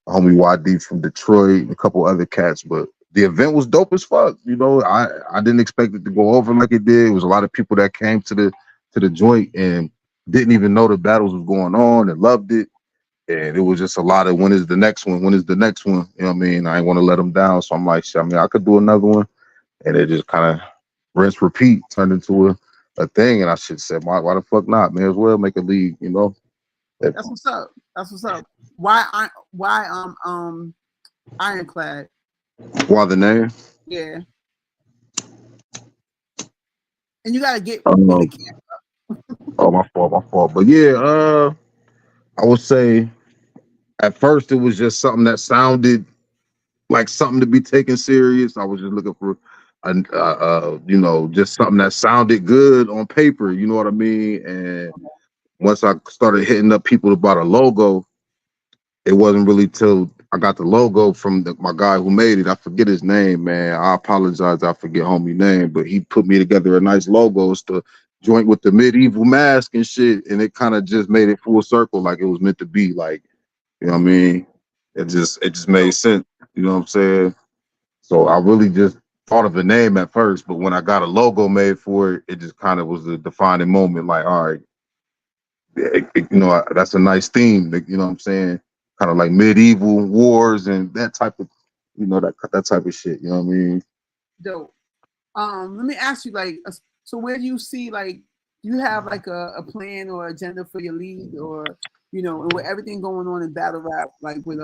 F: homie YD from Detroit, and a couple other cats. But the event was dope as fuck. You know, I didn't expect it to go over like it did. It was a lot of people that came to the joint and didn't even know the battles was going on and loved it. And it was just a lot of when is the next one? When is the next one? You know what I mean? I ain't want to let them down. So I'm like, shit, I mean, I could do another one. And it just kind of rinse, repeat, turned into a thing. And I should say, why the fuck not? May as well make a league, you know?
A: That's what's up. That's what's up. Why Ironclad?
F: Why the name?
A: Yeah. And you gotta get
F: oh, my fault. But yeah, I would say at first it was just something that sounded like something to be taken serious. I was just looking for you know, just something that sounded good on paper, you know what I mean? And once I started hitting up people about a logo, it wasn't really till I got the logo from my guy who made it. I forget his name, man. I apologize. I forget homie name, but he put me together a nice logo. It's the joint with the medieval mask and shit. And it kind of just made it full circle. Like it was meant to be, like, you know what I mean? It just made sense. You know what I'm saying? So I really just thought of a name at first, but when I got a logo made for it, it just kind of was a defining moment. Like, all right, you know, that's a nice theme. You know what I'm saying? Kind of like medieval wars and that type of, you know, that type of shit. You know what I mean?
A: Dope. Let me ask you, like, so where do you see, like, do you have like a plan or agenda for your league, or, you know, and with everything going on in battle rap, like with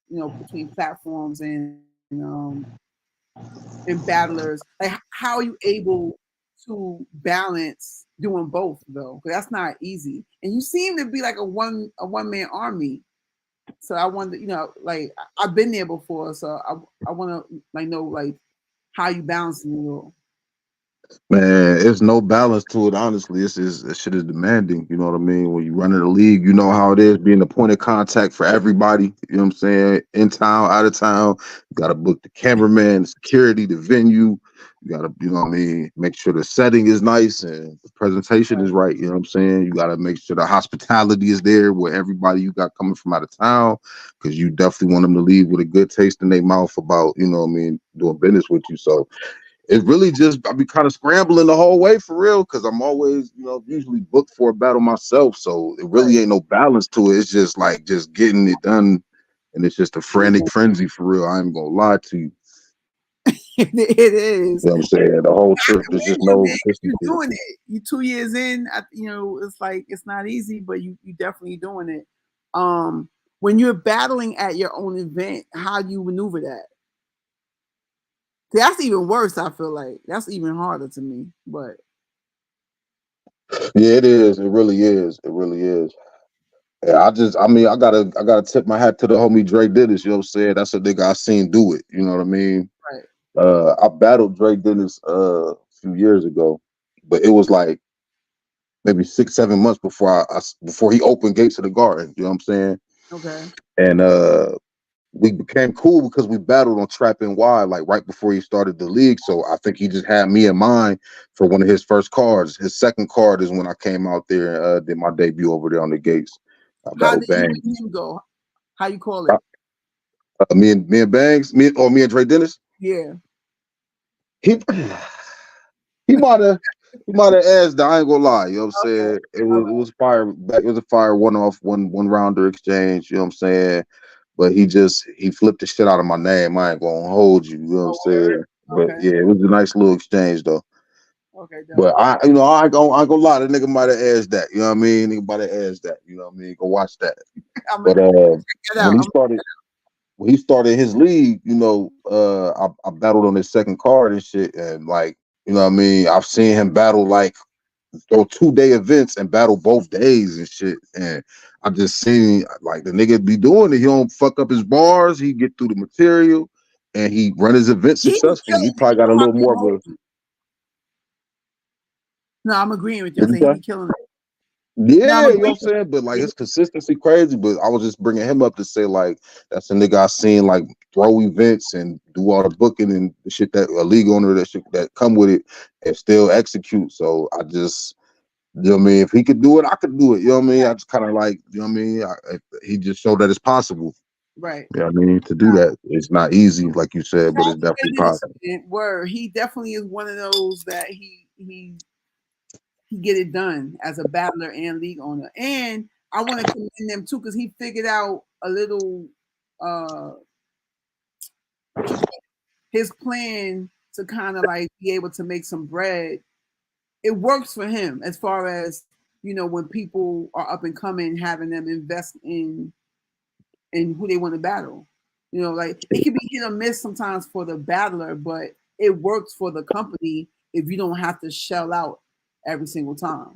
A: you know, between platforms and battlers, like how are you able to balance doing both though? Because that's not easy. And you seem to be like a one man army. So I wonder, you know, like I've been there before, so I want to like know like how you balancing it all.
F: Man, it's no balance to it. Honestly, this shit is demanding. You know what I mean? When you run in the league, you know how it is being the point of contact for everybody. You know what I'm saying? In town, out of town, you got to book the cameraman, the security, the venue. You gotta, you know what I mean, make sure the setting is nice and the presentation is right. You know what I'm saying? You gotta make sure the hospitality is there where everybody you got coming from out of town, because you definitely want them to leave with a good taste in their mouth about, you know what I mean, doing business with you. So it really just, I be kind of scrambling the whole way for real, because I'm always, you know, usually booked for a battle myself. So it really ain't no balance to it. It's just like just getting it done. And it's just a frantic frenzy for real. I ain't gonna lie to you.
A: It is.
F: You know what I'm saying? The whole trip, there's just no
A: You're doing it. You 2 years in, you know, it's like it's not easy, but you definitely doing it. When you're battling at your own event, how do you maneuver that? That's even worse. I feel like that's even harder to me. But
F: yeah, it is. It really is. It really is. Yeah, I mean, I gotta tip my hat to the homie Dre Dennis. You know what I'm saying? That's a nigga I seen do it. You know what I mean?
A: right.
F: I battled Dre Dennis a few years ago, but it was like maybe 6-7 months before before he opened Gates of the Garden. You know what I'm saying?
A: Okay.
F: And we became cool because we battled on Trap NY like right before he started the league. So I think he just had me in mind for one of his first cards. His second card is when I came out there and did my debut over there on the Gates. I
A: How
F: battled
A: did you
F: Bang.
A: and him go? How you call it?
F: Me and Bangs, me and Dre Dennis.
A: Yeah.
F: He might have asked that. I ain't gonna lie, you know what I'm saying? It was fire. It was a fire one rounder exchange, you know what I'm saying? But he flipped the shit out of my name. I ain't gonna hold you, you know what I'm saying? But yeah, it was a nice little exchange though.
A: Okay.
F: But I ain't gonna lie, the nigga might have asked that, you know what I mean? Nigga might have asked that, you know what I mean? Go watch that. But when he started his league, you know, I battled on his second card and shit, and like, you know what I mean? I've seen him battle like throw 2-day events and battle both days and shit. And I just seen like the nigga be doing it. He don't fuck up his bars, he get through the material, and he run his event successfully. He probably got a little more of a
A: No, I'm agreeing with you. He be killing it.
F: Yeah, you know what I'm saying? But like his consistency crazy. But I was just bringing him up to say like that's a nigga I seen like throw events and do all the booking and the shit that a league owner that come with it and still execute. So I just, you know what I mean? If he could do it, I could do it. You know what I mean? I just kind of like, you know what I mean? He just showed that it's possible.
A: Right.
F: You know what I mean? To do that. It's not easy, like you said, but it's definitely possible.
A: He definitely is one of those that he get it done as a battler and league owner. And I want to commend them too, because he figured out a little his plan to kind of like be able to make some bread. It works for him as far as, you know, when people are up and coming, having them invest in who they want to battle. You know, like it can be hit or miss sometimes for the battler, but it works for the company if you don't have to shell out every single time.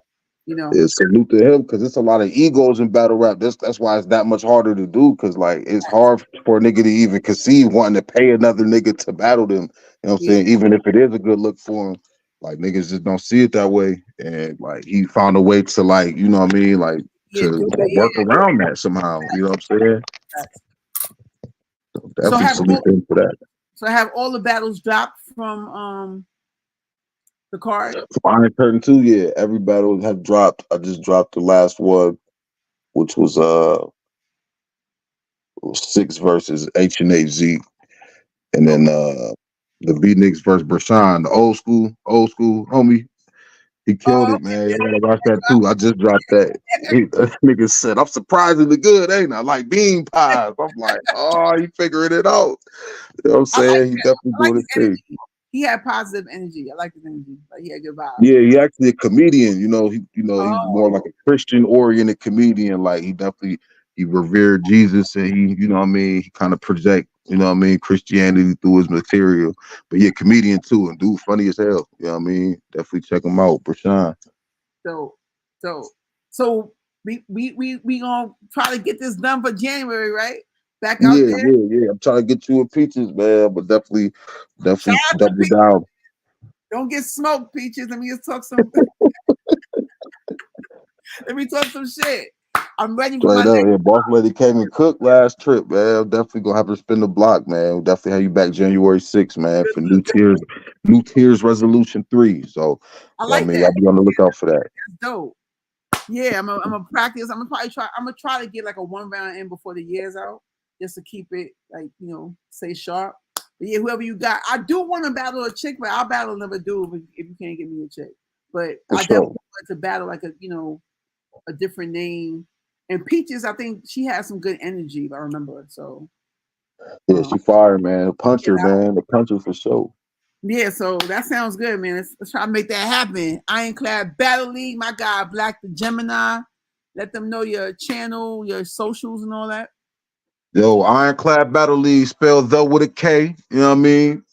A: You know,
F: yeah, salute to him because it's a lot of egos in battle rap. That's why it's that much harder to do, because like it's hard for a nigga to even conceive wanting to pay another nigga to battle them. You know what I'm saying? Even if it is a good look for him, like niggas just don't see it that way. And like he found a way to like, you know what I mean, like to work around that somehow. You know what I'm saying? So definitely salute him for that.
A: So have all the battles dropped from the card?
F: From Iron Curtain 2, yeah, every battle have dropped. I just dropped the last one, which was 6 versus H&HZ, and then the B-Nix versus Brashan, the old school homie. He killed it, man. You gotta watch that too. I just dropped that. That nigga said, I'm surprisingly good, ain't I? Like bean pies. I'm like, oh, he figuring it out. You know what I'm saying? He definitely doing his thing.
A: He had positive energy. I like his energy. Like he had good vibes.
F: Yeah, he actually a comedian. You know, he's more like a Christian-oriented comedian. Like he revered Jesus, and he, you know what I mean, he kind of project, you know what I mean, Christianity through his material. But yeah, comedian too, and dude funny as hell. You know what I mean? Definitely check him out, Brashan.
A: So we gonna try to get this done for January, right? Back out there.
F: Yeah. I'm trying to get you a Peaches, man, but definitely double down.
A: Don't get smoked, Peaches. Let me just talk some. Let me talk some shit. I'm ready for
F: Straight
A: my
F: up,
A: next.
F: yeah. Boss lady came and cooked last trip, man. I'm definitely gonna have to spin the block, man. We'll definitely have you back January 6th, man, for New Tears Resolution 3. So,
A: I
F: you know what I
A: like
F: mean,
A: that.
F: I'll be on the lookout for that.
A: That's dope. Yeah, I'm gonna practice. I'm gonna try to get like a 1 round in before the year's out, just to keep it like, you know, stay sharp. But yeah, whoever you got, I do want to battle a chick, but I'll battle another dude if you can't give me a chick. But
F: For
A: I
F: sure.
A: definitely want to battle like a, you know, a different name. And Peaches, I think she has some good energy, if I remember. So
F: Yeah, she fired, man. Puncher,
A: yeah,
F: man. The puncher for sure.
A: yeah, so that sounds good, man. Let's try to make that happen. Ironclad Battle League, my guy Black the Gemini. Let them know your channel, your socials, and all that.
F: Yo, Ironclad Battle League, spelled the with a K. You know what I mean?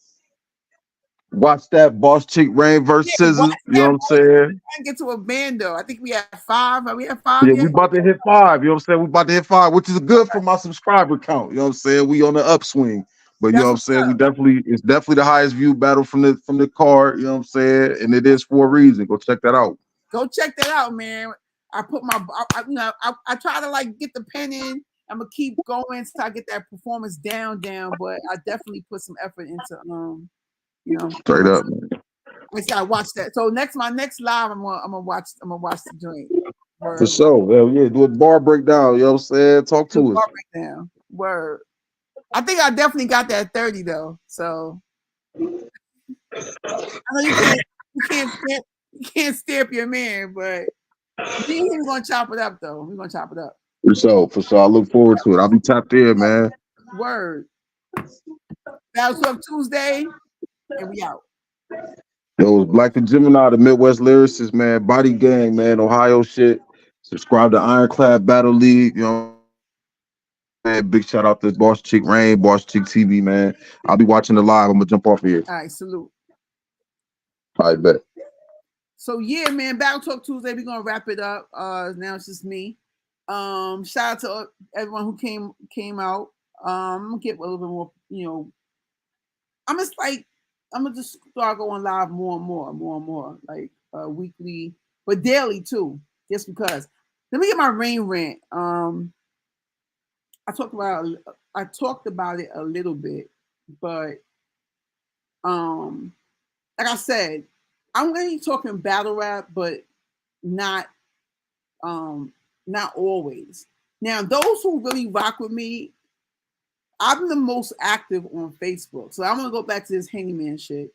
F: Watch that Boss Chick Rain versus
A: Yeah, watch
F: Scissors. You know
A: that,
F: what I'm
A: boy.
F: saying?
A: I get to a band though. I think we have 5. Are we at 5
F: Yeah,
A: yet?
F: we about to hit 5. You know what I'm saying? We about to hit 5, which is good for my subscriber count. You know what I'm saying? We on the upswing. But you know
A: That's
F: what I'm
A: what's
F: saying?
A: up.
F: It's definitely the highest view battle from the card. You know what I'm saying? And it is for a reason. Go check that out.
A: Go check that out, man. I put my, you know, I try to like get the pen in. I'm gonna keep going until I get that performance down, but I definitely put some effort into, you know,
F: Straight up, man.
A: I just gotta watch that. So my next live, I'm gonna watch the joint.
F: For
A: Word.
F: sure. Hell yeah, do a bar breakdown. You know what I'm saying? Talk
A: Do
F: to us.
A: bar breakdown. Word. I think I definitely got that 30 though. So I know you can't stare up your man, but we're gonna chop it up though. We're gonna chop it up.
F: For sure. For sure. I look forward to it. I'll be tapped in, man.
A: Word. Battle Talk Tuesday, and we out.
F: Yo, it's Black the Gemini, the Midwest lyricist, man. Body Gang, man. Ohio shit. Subscribe to Ironclad Battle League. You know, man. Big shout out to Boss Chick Rain, Boss Chick TV, man. I'll be watching the live. I'm gonna jump off here.
A: All right, salute.
F: All right, bet.
A: So yeah, man, Battle Talk Tuesday. We're gonna wrap it up. Now it's just me. Shout out to everyone who came out. I'm gonna get a little bit more, you know. I'm gonna just start going live more and more, like weekly, but daily too, just because. Let me get my rain rant. I talked about it a little bit, but like I said, I'm gonna be talking battle rap, but not not always. Now, those who really rock with me, I'm the most active on Facebook. So I'm gonna go back to this handyman shit.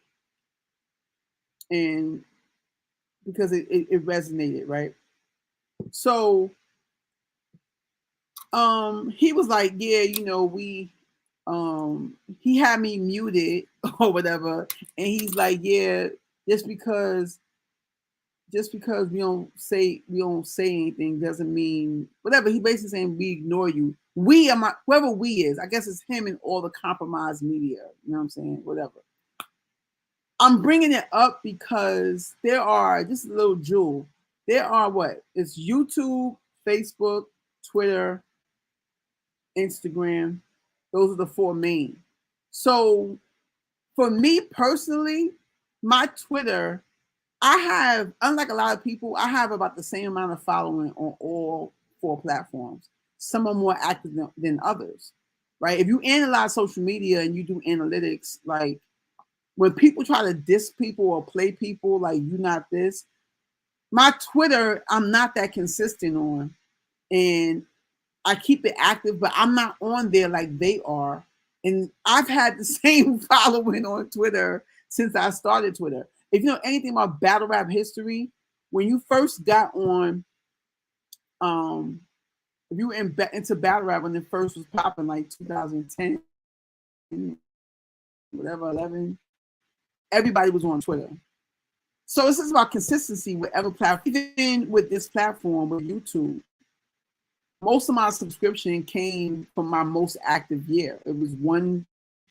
A: And because it resonated, right? So he was like, yeah, you know, he had me muted or whatever, and he's like, yeah, just because we don't say anything doesn't mean whatever. He basically saying we ignore you. We are whoever we is. I guess it's him and all the compromised media. You know what I'm saying? Whatever. I'm bringing it up because there are just a little jewel. There are what? It's YouTube, Facebook, Twitter, Instagram. Those are the 4 main. So for me personally, my Twitter, I have, unlike a lot of people, I have about the same amount of following on all 4 platforms. Some are more active than others, right? If you analyze social media and you do analytics, like when people try to diss people or play people like you not this, my Twitter, I'm not that consistent on. And I keep it active, but I'm not on there like they are. And I've had the same following on Twitter since I started Twitter. If you know anything about battle rap history, when you first got on, if you were into battle rap when it first was popping, like 2010, whatever, 11, everybody was on Twitter. So this is about consistency with every platform. Even with this platform, with YouTube, most of my subscription came from my most active year. It was 1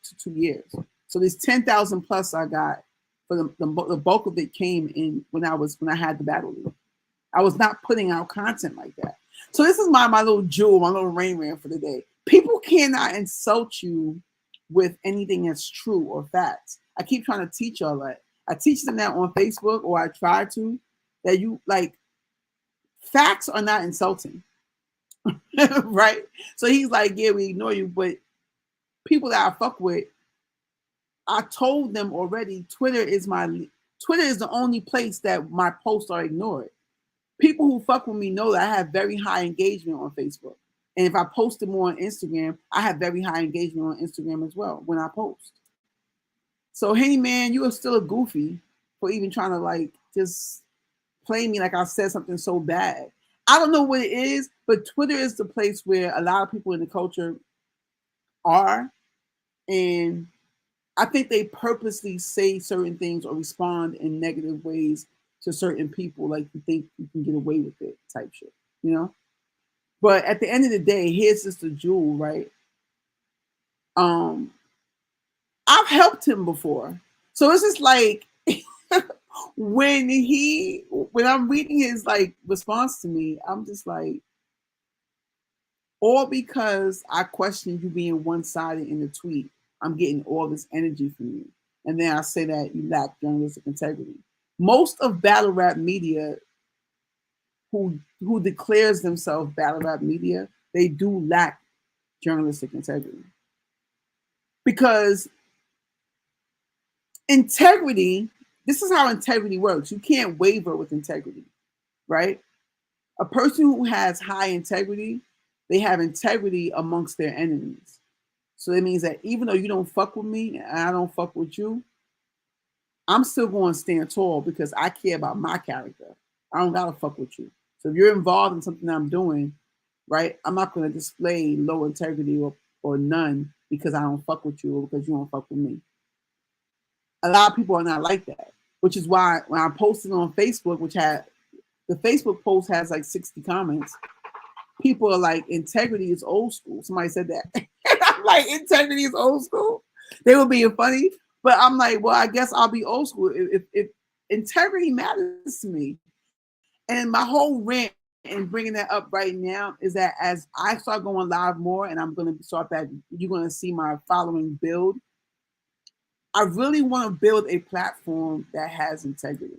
A: to 2 years. So there's 10,000 plus I got. For the bulk of it came in when I had the battle league. I was not putting out content like that. So this is my little jewel, my little rain rant for the day. People cannot insult you with anything that's true or facts. I keep trying to teach y'all that. I teach them that on Facebook, or I try to, that you like facts are not insulting. right? So he's like, yeah, we ignore you, but people that I fuck with, I told them already, Twitter is the only place that my posts are ignored. People who fuck with me know that I have very high engagement on Facebook. And if I post it more on Instagram, I have very high engagement on Instagram as well when I post. So, hey man, you are still a goofy for even trying to like just play me like I said something so bad. I don't know what it is, but Twitter is the place where a lot of people in the culture are. And I think they purposely say certain things or respond in negative ways to certain people, like you think you can get away with it type shit, you know? But at the end of the day, here's Sister Jewel, right? I've helped him before. So it's just like when I'm reading his like response to me, I'm just like, all because I question you being one-sided in the tweet, I'm getting all this energy from you. And then I say that you lack journalistic integrity. Most of battle rap media who declares themselves battle rap media, they do lack journalistic integrity. Because integrity, this is how integrity works. You can't waver with integrity, right? A person who has high integrity, they have integrity amongst their enemies. So that means that even though you don't fuck with me and I don't fuck with you, I'm still going to stand tall because I care about my character. I don't gotta fuck with you. So if you're involved in something I'm doing, right, I'm not going to display low integrity or none because I don't fuck with you or because you don't fuck with me. A lot of people are not like that, which is why when I posted on Facebook, which had the Facebook post has like 60 comments, people are like, integrity is old school. Somebody said that. And I'm like, integrity is old school? They were being funny. But I'm like, well, I guess I'll be old school if integrity matters to me. And my whole rant and bringing that up right now is that as I start going live more and I'm going to start that, you're going to see my following build. I really want to build a platform that has integrity.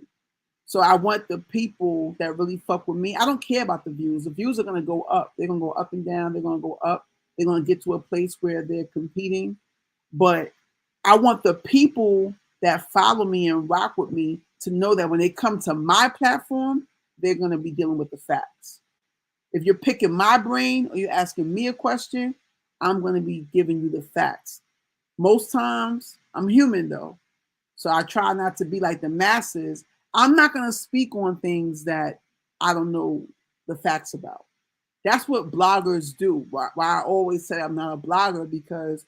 A: So I want the people that really fuck with me. I don't care about the views. The views are going to go up. They're going to go up and down. They're going to go up. They're going to get to a place where they're competing. But I want the people that follow me and rock with me to know that when they come to my platform, they're going to be dealing with the facts. If you're picking my brain or you're asking me a question, I'm going to be giving you the facts. Most times, I'm human though. So I try not to be like the masses. I'm not going to speak on things that I don't know the facts about. That's what bloggers do. Why I always say I'm not a blogger, because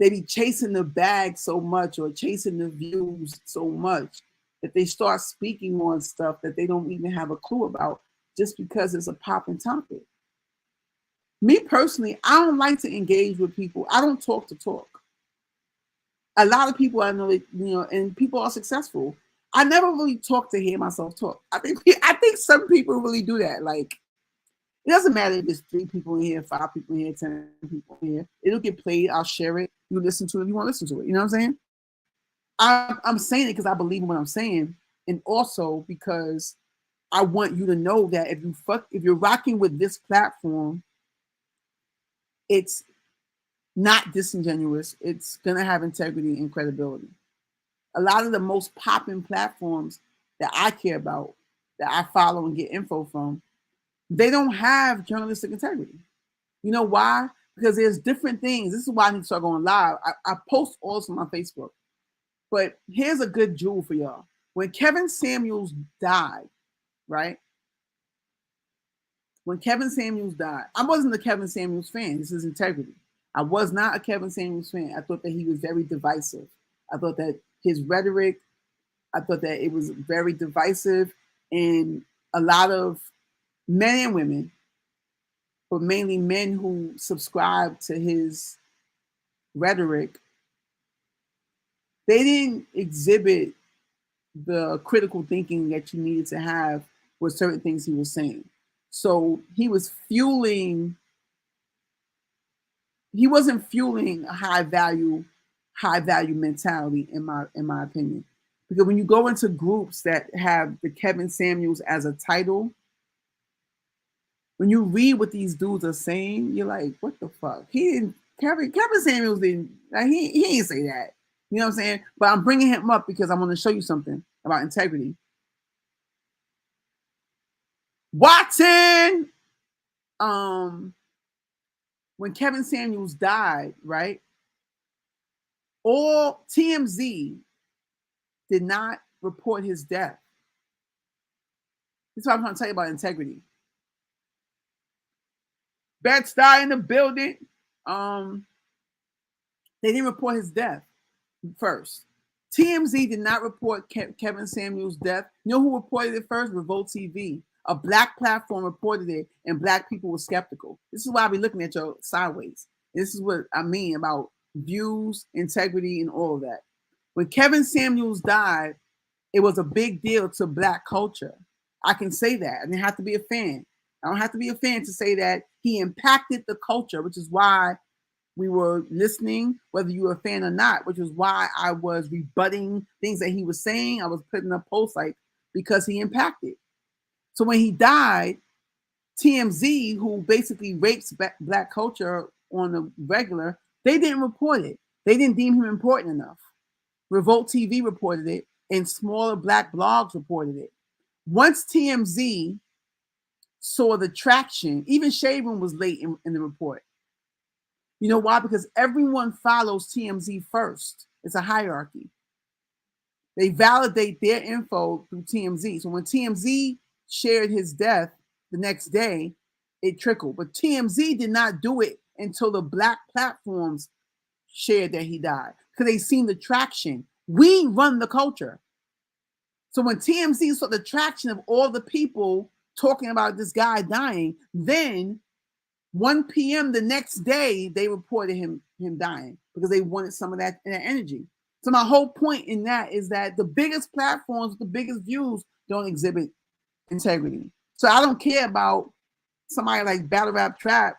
A: they be chasing the bag so much or chasing the views so much that they start speaking on stuff that they don't even have a clue about just because it's a popping topic. Me personally, I don't like to engage with people. I don't talk to talk. A lot of people I know, and people are successful. I never really talk to hear myself talk. I think some people really do that. Like, it doesn't matter if there's 3 people in here, 5 people in here, 10 people in here. It'll get played. I'll share it. You listen to it. You want to listen to it. You know what I'm saying? I'm saying it because I believe in what I'm saying, and also because I want you to know that if you're rocking with this platform, it's not disingenuous. It's gonna have integrity and credibility. A lot of the most popping platforms that I care about, that I follow and get info from, they don't have journalistic integrity. You know why? Because there's different things. This is why I need to start going live. I post also on my Facebook. But here's a good jewel for y'all. When Kevin Samuels died, right? When Kevin Samuels died, I wasn't a Kevin Samuels fan. This is integrity. I was not a Kevin Samuels fan. I thought that he was very divisive. I thought that his rhetoric, I thought that it was very divisive, and a lot of men and women, but mainly men who subscribe to his rhetoric, they didn't exhibit the critical thinking that you needed to have with certain things he was saying. So he wasn't fueling a high value mentality in my opinion. Because when you go into groups that have the Kevin Samuels as a title, when you read what these dudes are saying, you're like, what the fuck? He didn't. Kevin Samuels didn't. Like, he didn't say that. You know what I'm saying? But I'm bringing him up because I want to show you something about integrity. Watson. When Kevin Samuels died, right? All TMZ did not report his death. This is what I'm trying to tell you about integrity. Bed-Stuy in the building. They didn't report his death first. TMZ did not report Kevin Samuels' death. You know who reported it first? Revolt TV. A black platform reported it, and black people were skeptical. This is why I be looking at you sideways. This is what I mean about views, integrity, and all of that. When Kevin Samuels died, it was a big deal to black culture. I can say that. I didn't have to be a fan. I don't have to be a fan to say that he impacted the culture, which is why we were listening, whether you were a fan or not, which was why I was rebutting things that he was saying. I was putting up posts like, because he impacted. So when he died, TMZ, who basically rapes black culture on the regular, they didn't report it. They didn't deem him important enough. Revolt TV reported it, and smaller black blogs reported it. Once TMZ saw the traction, even Shade Room was late in the report. You know why? Because everyone follows TMZ first. It's a hierarchy. They validate their info through TMZ. So when TMZ shared his death the next day, it trickled. But TMZ did not do it until the black platforms shared that he died, because they seen the traction. We run the culture. So when TMZ saw the traction of all the people talking about this guy dying, then 1 p.m. the next day, they reported him dying because they wanted some of that energy. So my whole point in that is that the biggest platforms with the biggest views don't exhibit integrity. So I don't care about somebody like Battle Rap Trap,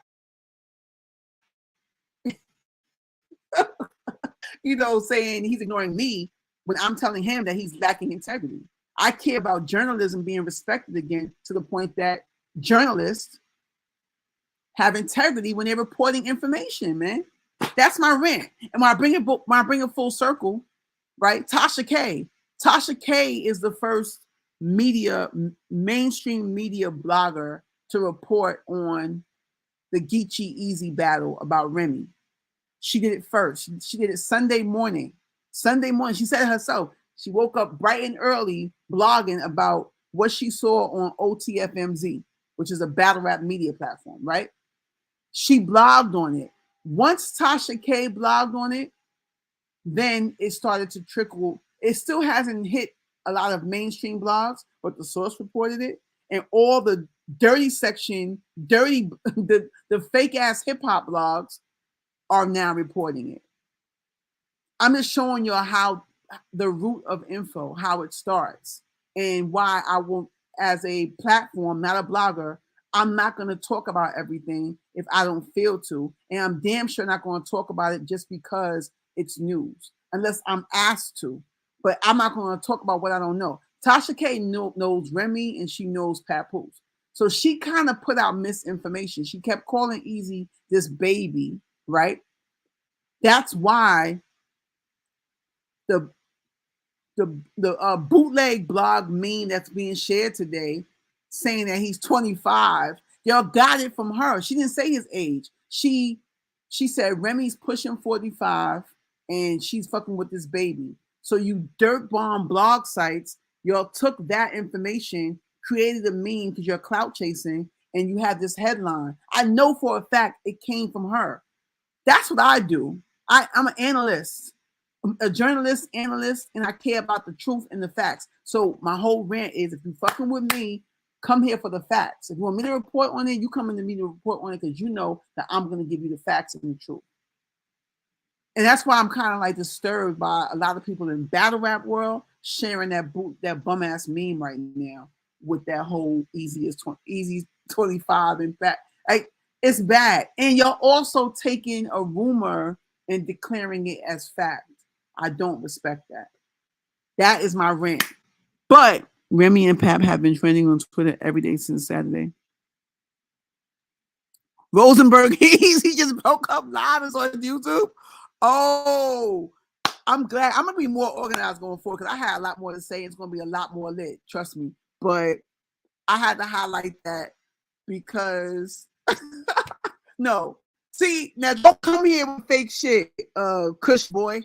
A: you know, saying he's ignoring me when I'm telling him that he's lacking integrity. I care about journalism being respected again, to the point that journalists have integrity when they're reporting information, man. That's my rant. And when I bring it full circle, right? Tasha K. Tasha K is the first mainstream media blogger to report on the Geechee Easy battle about Remy. She did it first. She did it Sunday morning. She said it herself. She woke up bright and early blogging about what she saw on OTFMZ, which is a battle rap media platform, right? She blogged on it. Once Tasha K blogged on it, then it started to trickle. It still hasn't hit a lot of mainstream blogs, but the source reported it. And all the dirty section, the fake ass hip hop blogs are now reporting it. I'm just showing you how the root of info, how it starts, and why I will, as a platform, not a blogger, I'm not going to talk about everything if I don't feel to. And I'm damn sure not going to talk about it just because it's news, unless I'm asked to. But I'm not going to talk about what I don't know. Tasha K knows Remy, and she knows Papoose. So she kind of put out misinformation. She kept calling Easy this baby, right? That's why the bootleg blog meme that's being shared today, saying that he's 25, y'all got it from her. She didn't say his age. She said Remy's pushing 45 and she's fucking with this baby. So you dirt bomb blog sites, y'all took that information, created a meme because you're clout chasing, and you have this headline. I know for a fact it came from her. That's what I do. I'm an analyst, a journalist, analyst, and I care about the truth and the facts. So my whole rant is, if you fucking with me, come here for the facts. If you want me to report on it, you come into me to report on it, because you know that I'm going to give you the facts and the truth. And that's why I'm kind of like disturbed by a lot of people in battle rap world sharing that bum ass meme right now with that whole Easy 25 and back. Like, it's bad. And you're also taking a rumor and declaring it as fact. I don't respect that. That is my rant. But Remy and Pap have been trending on Twitter every day since Saturday. Rosenberg, he just broke up live and on YouTube. Oh, I'm glad. I'm gonna be more organized going forward because I had a lot more to say. It's gonna be a lot more lit, trust me. But I had to highlight that because no. See, now don't come here with fake shit, Kush boy.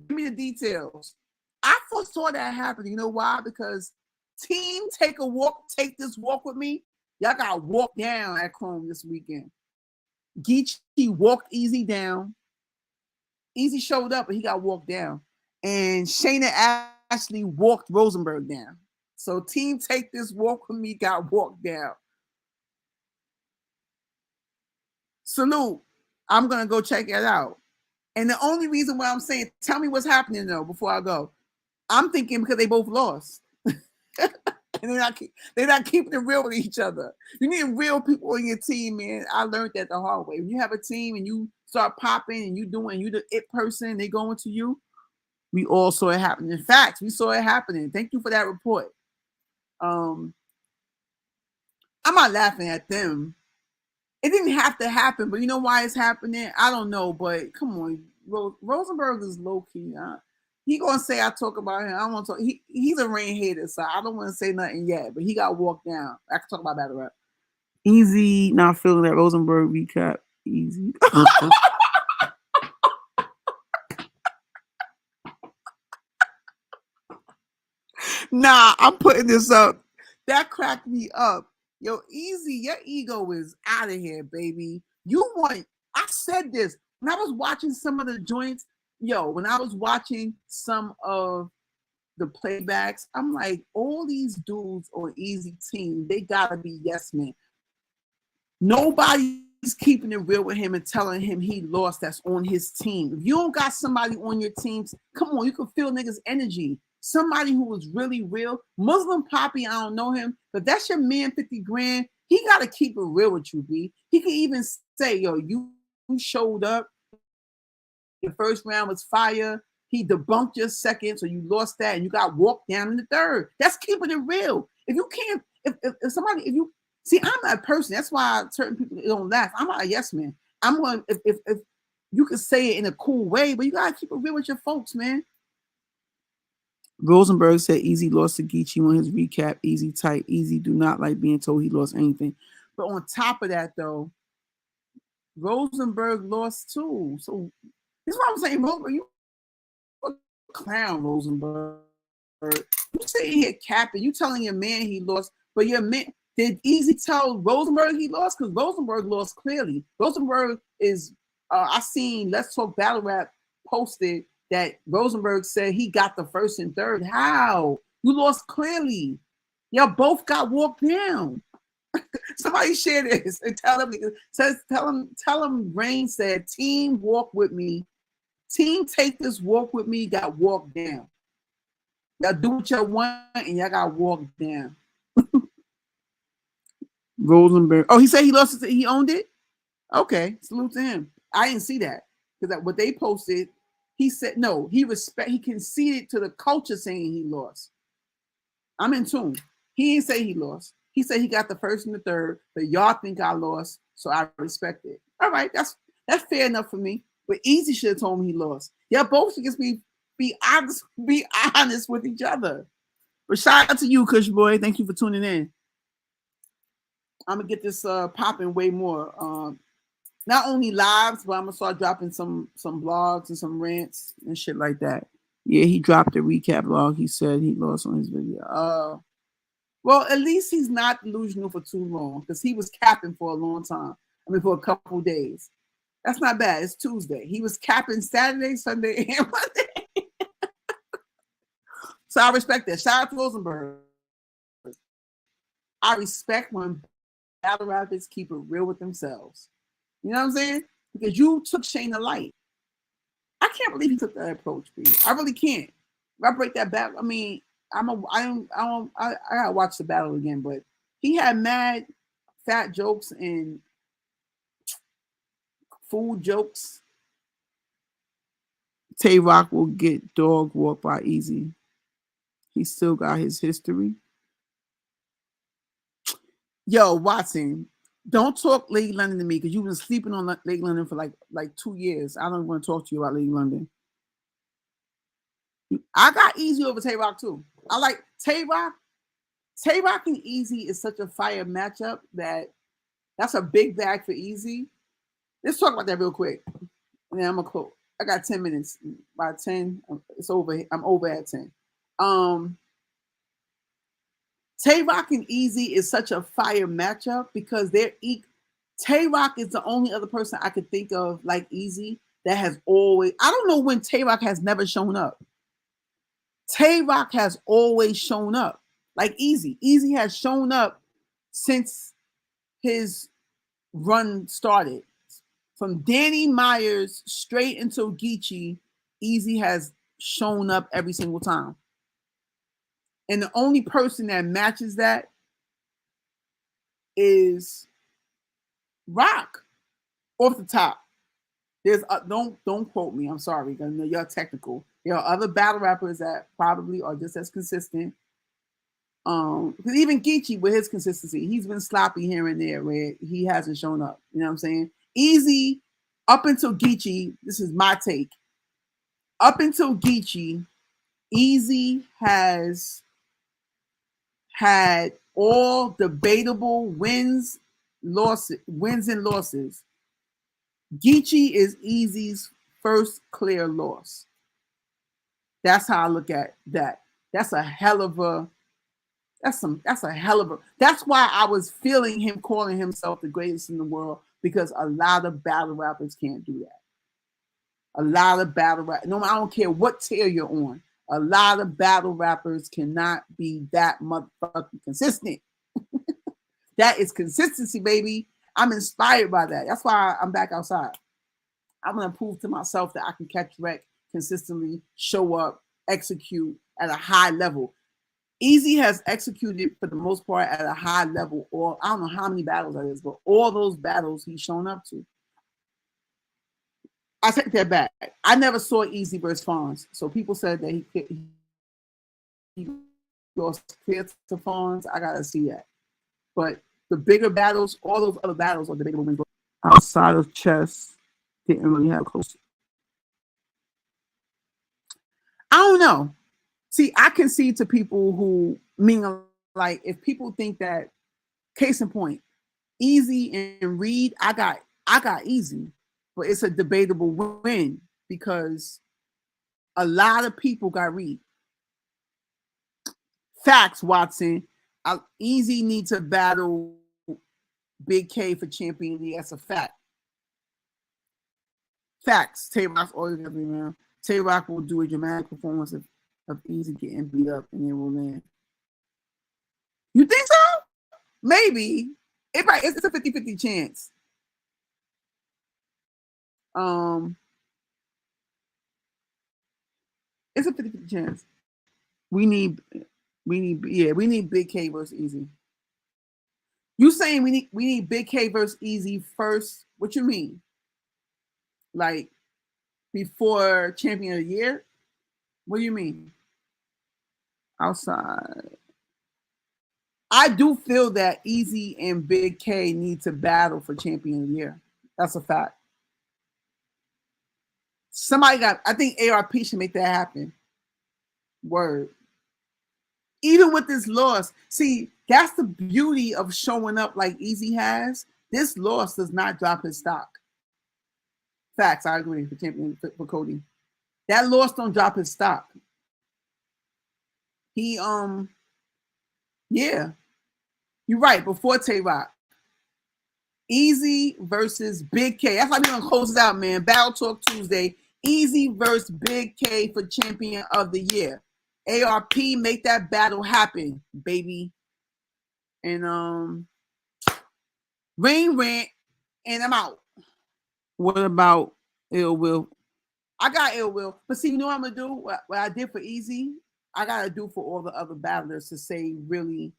A: Give me the details. I foresaw that happening. You know why? Because team take this walk with me. Y'all got walk down at Chrome this weekend. Geechee walked Easy down. Easy showed up, but he got walked down. And Shayna Ashley walked Rosenberg down. So team take this walk with me got walked down. Salute. I'm going to go check it out. And the only reason why I'm saying, tell me what's happening though before I go. I'm thinking because they both lost. And they're not keeping it real with each other. You need real people on your team, man. I learned that the hard way. When you have a team and you start popping and you the it person, they going to you. We all saw it happen. In fact, we saw it happening. Thank you for that report. I'm not laughing at them. It didn't have to happen, but you know why it's happening? I don't know, but come on. Rosenberg is low-key. He gonna say I talk about him. I don't want to talk. He's a rain hater, so I don't want to say nothing yet. But he got walked down. I can talk about battle rap. Easy, not feeling that Rosenberg recap. Easy. Nah, I'm putting this up. That cracked me up. Yo, Easy, your ego is out of here, baby. I said this when I was watching some of the joints. When I was watching some of the playbacks, I'm like, all these dudes on Easy team, they gotta be yes men. Nobody's keeping it real with him and telling him he lost that's on his team. If you don't got somebody on your teams, come on, you can feel niggas' energy. Somebody who was really real. Muslim Poppy, I don't know him, but that's your man, 50 grand. He got to keep it real with you, B. He can even say, yo, you showed up. The first round was fire. He debunked your second, so you lost that, and you got walked down in the third. That's keeping it real. If you can't, if you see, I'm that person. That's why certain people don't laugh. I'm not a yes man. I'm going, if you can say it in a cool way, but you got to keep it real with your folks, man. Rosenberg said Easy lost to Geechee on his recap. Easy tight. Easy do not like being told he lost anything. But on top of that, though, Rosenberg lost too. So this is what I'm saying, Rosenberg, you a clown, Rosenberg. You sitting here capping. You telling your man he lost, but your man did Easy tell Rosenberg he lost? Because Rosenberg lost clearly. Rosenberg is. I seen Let's Talk Battle Rap posted that Rosenberg said he got the first and third. How? You lost clearly. Y'all both got walked down. Somebody share this and tell him Rain said, team walk with me. Team take this walk with me, got walked down. Y'all do what y'all want and y'all got walked down. Rosenberg. Oh, he said he lost it. He owned it? Okay, salute to him. I didn't see that. Because what they posted, he said no, he conceded to the culture saying he lost. I'm in tune. He didn't say he lost. He said he got the first and the third, but y'all think I lost, so I respect it. All right, that's fair enough for me. But Easy should have told me he lost. Y'all both should just be honest with each other. But shout out to you, Kush boy. Thank you for tuning in. I'm gonna get this popping way more. Not only lives, but I'm gonna start dropping some blogs and some rants and shit like that. Yeah, he dropped a recap log. He said he lost on his video. Well, at least he's not delusional for too long because he was capping for a long time. I mean, for a couple days. That's not bad. It's Tuesday. He was capping Saturday, Sunday, and Monday. So I respect that. Shout out to Rosenberg. I respect when battle rappers keep it real with themselves. You know what I'm saying? Because you took Shayna light. I can't believe he took that approach, B. I really can't. If I break that back, I mean, I gotta watch the battle again, but he had mad fat jokes and food jokes. Tay Rock will get dog walked by Easy. He still got his history. Yo, Watson, Don't talk Lady London to me because you've been sleeping on Lady London for like 2 years. I don't want to talk to you about Lady London. I got Easy over Tay Rock too. I like Tay Rock. Tay Rock and Easy is such a fire matchup that's a big bag for Easy. Let's talk about that real quick. And then I'm gonna quote. I got 10 minutes. By 10, it's over. I'm over at 10. Tay Rock and Easy is such a fire matchup because Tay Rock is the only other person I could think of like Easy that has always. I don't know when Tay Rock has never shown up. Tay Rock has always shown up like Easy. Easy has shown up since his run started. From Danny Myers straight until Geechee, Easy has shown up every single time. And the only person that matches that is Rock off the top. There's don't quote me. I'm sorry. I know you're technical. There are other battle rappers that probably are just as consistent. Because even Geechee with his consistency, he's been sloppy here and there where he hasn't shown up. You know what I'm saying? Easy up until Geechee. This is my take. Up until Geechee, Easy has had all debatable wins and losses. Geechee is Easy's first clear loss. That's how I look at that. That's a hell of a that's why I was feeling him calling himself the greatest in the world, because a lot of battle rappers can't do that. A lot of battle rappers, no, I don't care what tier you're on. A lot of battle rappers cannot be that motherfucking consistent. That is consistency, baby. I'm inspired by that. That's why I'm back outside. I'm gonna prove to myself that I can catch wreck consistently, show up, execute at a high level. Easy has executed for the most part at a high level, or I don't know how many battles that is, but all those battles he's shown up to. I take that back. I never saw Easy versus Fonz. So people said that he lost clear to Fonz. I gotta see that. But the bigger battles, all those other battles are debatable wins. Outside of chess, didn't really have close. I don't know. See, I concede to people who mean, like, if people think that, case in point, Easy and Reed, I got Easy, but it's a debatable win because a lot of people got Reed. Facts, Watson. Easy needs to battle Big K for Champion League. That's a fact. Facts. Tay Rock's always gonna be around. Tay Rock will do a dramatic performance of Easy getting beat up and then will land. You think so? Maybe. It's a 50-50 chance. It's a 50-50 chance. We need Big K versus Easy. You saying we need Big K versus Easy first? What you mean? Like before Champion of the Year? What do you mean? Outside. I do feel that Easy and Big K need to battle for Champion of the Year. That's a fact. I think ARP should make that happen. Word. Even with this loss, see, that's the beauty of showing up like Easy has. This loss does not drop his stock. Facts, I agree for Champion for Cody. That loss don't drop his stock. He yeah. You're right, before Tay Rock. Easy versus Big K. That's why we're gonna close it out, man. Battle Talk Tuesday. Easy versus Big K for Champion of the Year. ARP, make that battle happen, baby. And Rain Rant, and I'm out. What about Ill Will? I got Ill Will, but see, you know what I'm gonna do? What I did for Easy, I gotta do for all the other battlers to say really.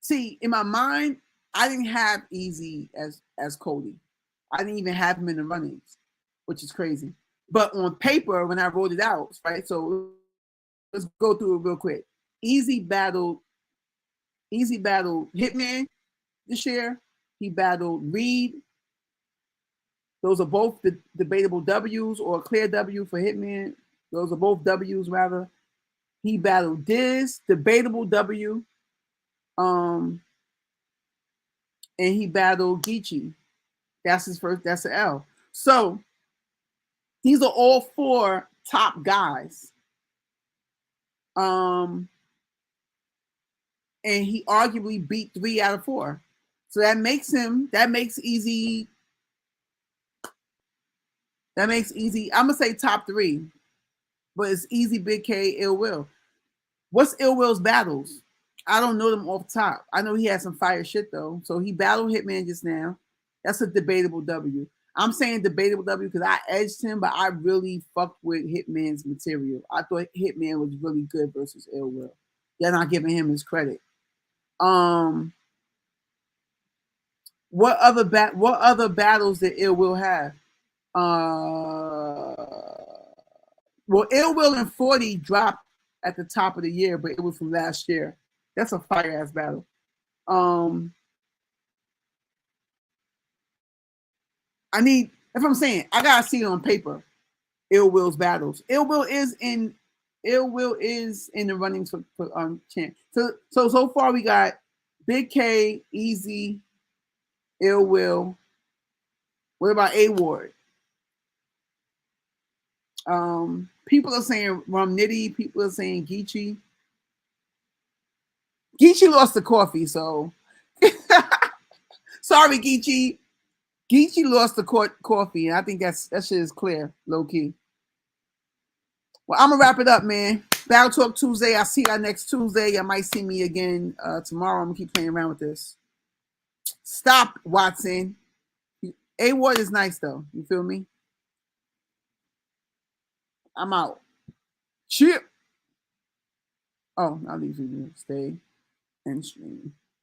A: See, in my mind, I didn't have Easy as Cody. I didn't even have him in the runnings, which is crazy. But on paper, when I wrote it out, right? So let's go through it real quick. Easy battled Hitman. this year. He battled Reed. Those are both the debatable W's, or a clear W for Hitman. Those are both W's, rather. He battled Diz, debatable W. And he battled Geechee. That's his first, that's an L. So these are all 4 top guys. And he arguably beat 3 out of 4. So that makes Easy, I'm gonna say top 3, but it's Easy, Big K, Ill Will. What's Ill Will's battles? I don't know them off top. I know he had some fire shit though. So he battled Hitman just now. That's a debatable W. I'm saying debatable W because I edged him, but I really fucked with Hitman's material. I thought Hitman was really good versus Ill Will. They're not giving him his credit. What other battles did Ill Will have? Well, Ill Will and 40 dropped at the top of the year, but it was from last year. That's a fire ass battle. If I'm saying, I gotta see it on paper. Ill Will's battles. Ill Will is in the running for champ. So far we got Big K, Easy, Ill Will. What about A Ward? People are saying Rum Nitty. People are saying Geechee. Geechee lost the coffee, so sorry, Geechee. Geechee lost the coffee, and I think that shit is clear, low key. Well, I'm gonna wrap it up, man. Battle Talk Tuesday. I'll see y'all next Tuesday. Y'all might see me again tomorrow. I'm gonna keep playing around with this. Stop, Watson. A Ward is nice though. You feel me? I'm out. Chip. Oh, I'll leave you to stay and stream.